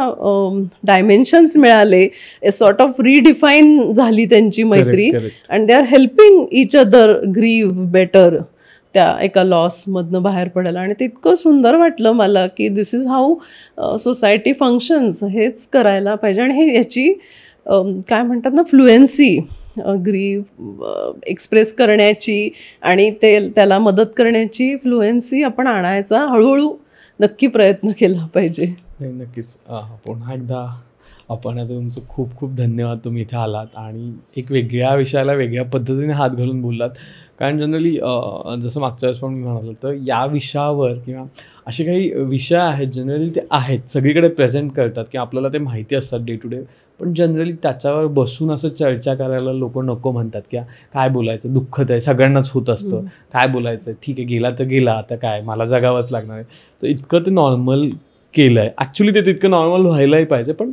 डायमेन्शन्स मिळाले, ए सॉर्ट ऑफ रिडिफाईन झाली त्यांची मैत्री and they are helping each other grieve better त्या एका लॉसमधनं बाहेर पडायला. आणि ते इतकं सुंदर वाटलं मला की दिस इज हाऊ सोसायटी फंक्शन्स, हेच करायला पाहिजे. आणि हे याची काय म्हणतात ना फ्लुएन्सी, ग्रीव्ह एक्सप्रेस करण्याची आणि त्याला मदत करण्याची फ्लुएन्सी आपण आणायचा हळूहळू नक्की प्रयत्न केला पाहिजे. नक्कीच. पुन्हा एकदा आपण आता तुमचं खूप खूप धन्यवाद, तुम्ही इथे आलात आणि एक वेगळ्या विषयाला वेगळ्या पद्धतीने हात घालून बोललात. कारण जनरली जसं मागच्या वेळेस पण मी म्हणालो, तर या विषयावर किंवा असे काही विषय आहेत जनरली ते आहेत सगळीकडे प्रेझेंट करतात की आपल्याला ते माहिती असतात डे टू डे, पण जनरली त्याच्यावर बसून असं चर्चा करायला लोक नको म्हणतात की काय बोलायचं, दुःखद आहे, सगळ्यांनाच होत असतं, काय बोलायचं, ठीक आहे गेला तर गेला, आता काय मला जगावंच लागणार आहे. तर इतकं ते नॉर्मल केलं आहे. ॲक्च्युली ते तितकं नॉर्मल व्हायलाही पाहिजे, पण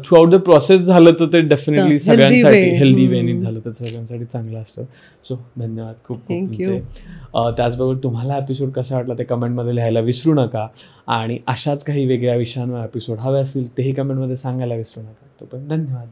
थ्रू आउट द प्रोसेस झालं तर ते डेफिनेटली सगळ्यांसाठी हेल्दी वेनी झालं तर सगळ्यांसाठी चांगलं असतं. सो धन्यवाद खूप खूप तुमचे. त्याचबरोबर तुम्हाला एपिसोड कसा वाटला ते कमेंटमध्ये लिहायला विसरू नका आणि अशाच काही वेगळ्या विषयांवर एपिसोड हवे असतील तेही कमेंटमध्ये सांगायला विसरू नका. तोपर्यंत धन्यवाद.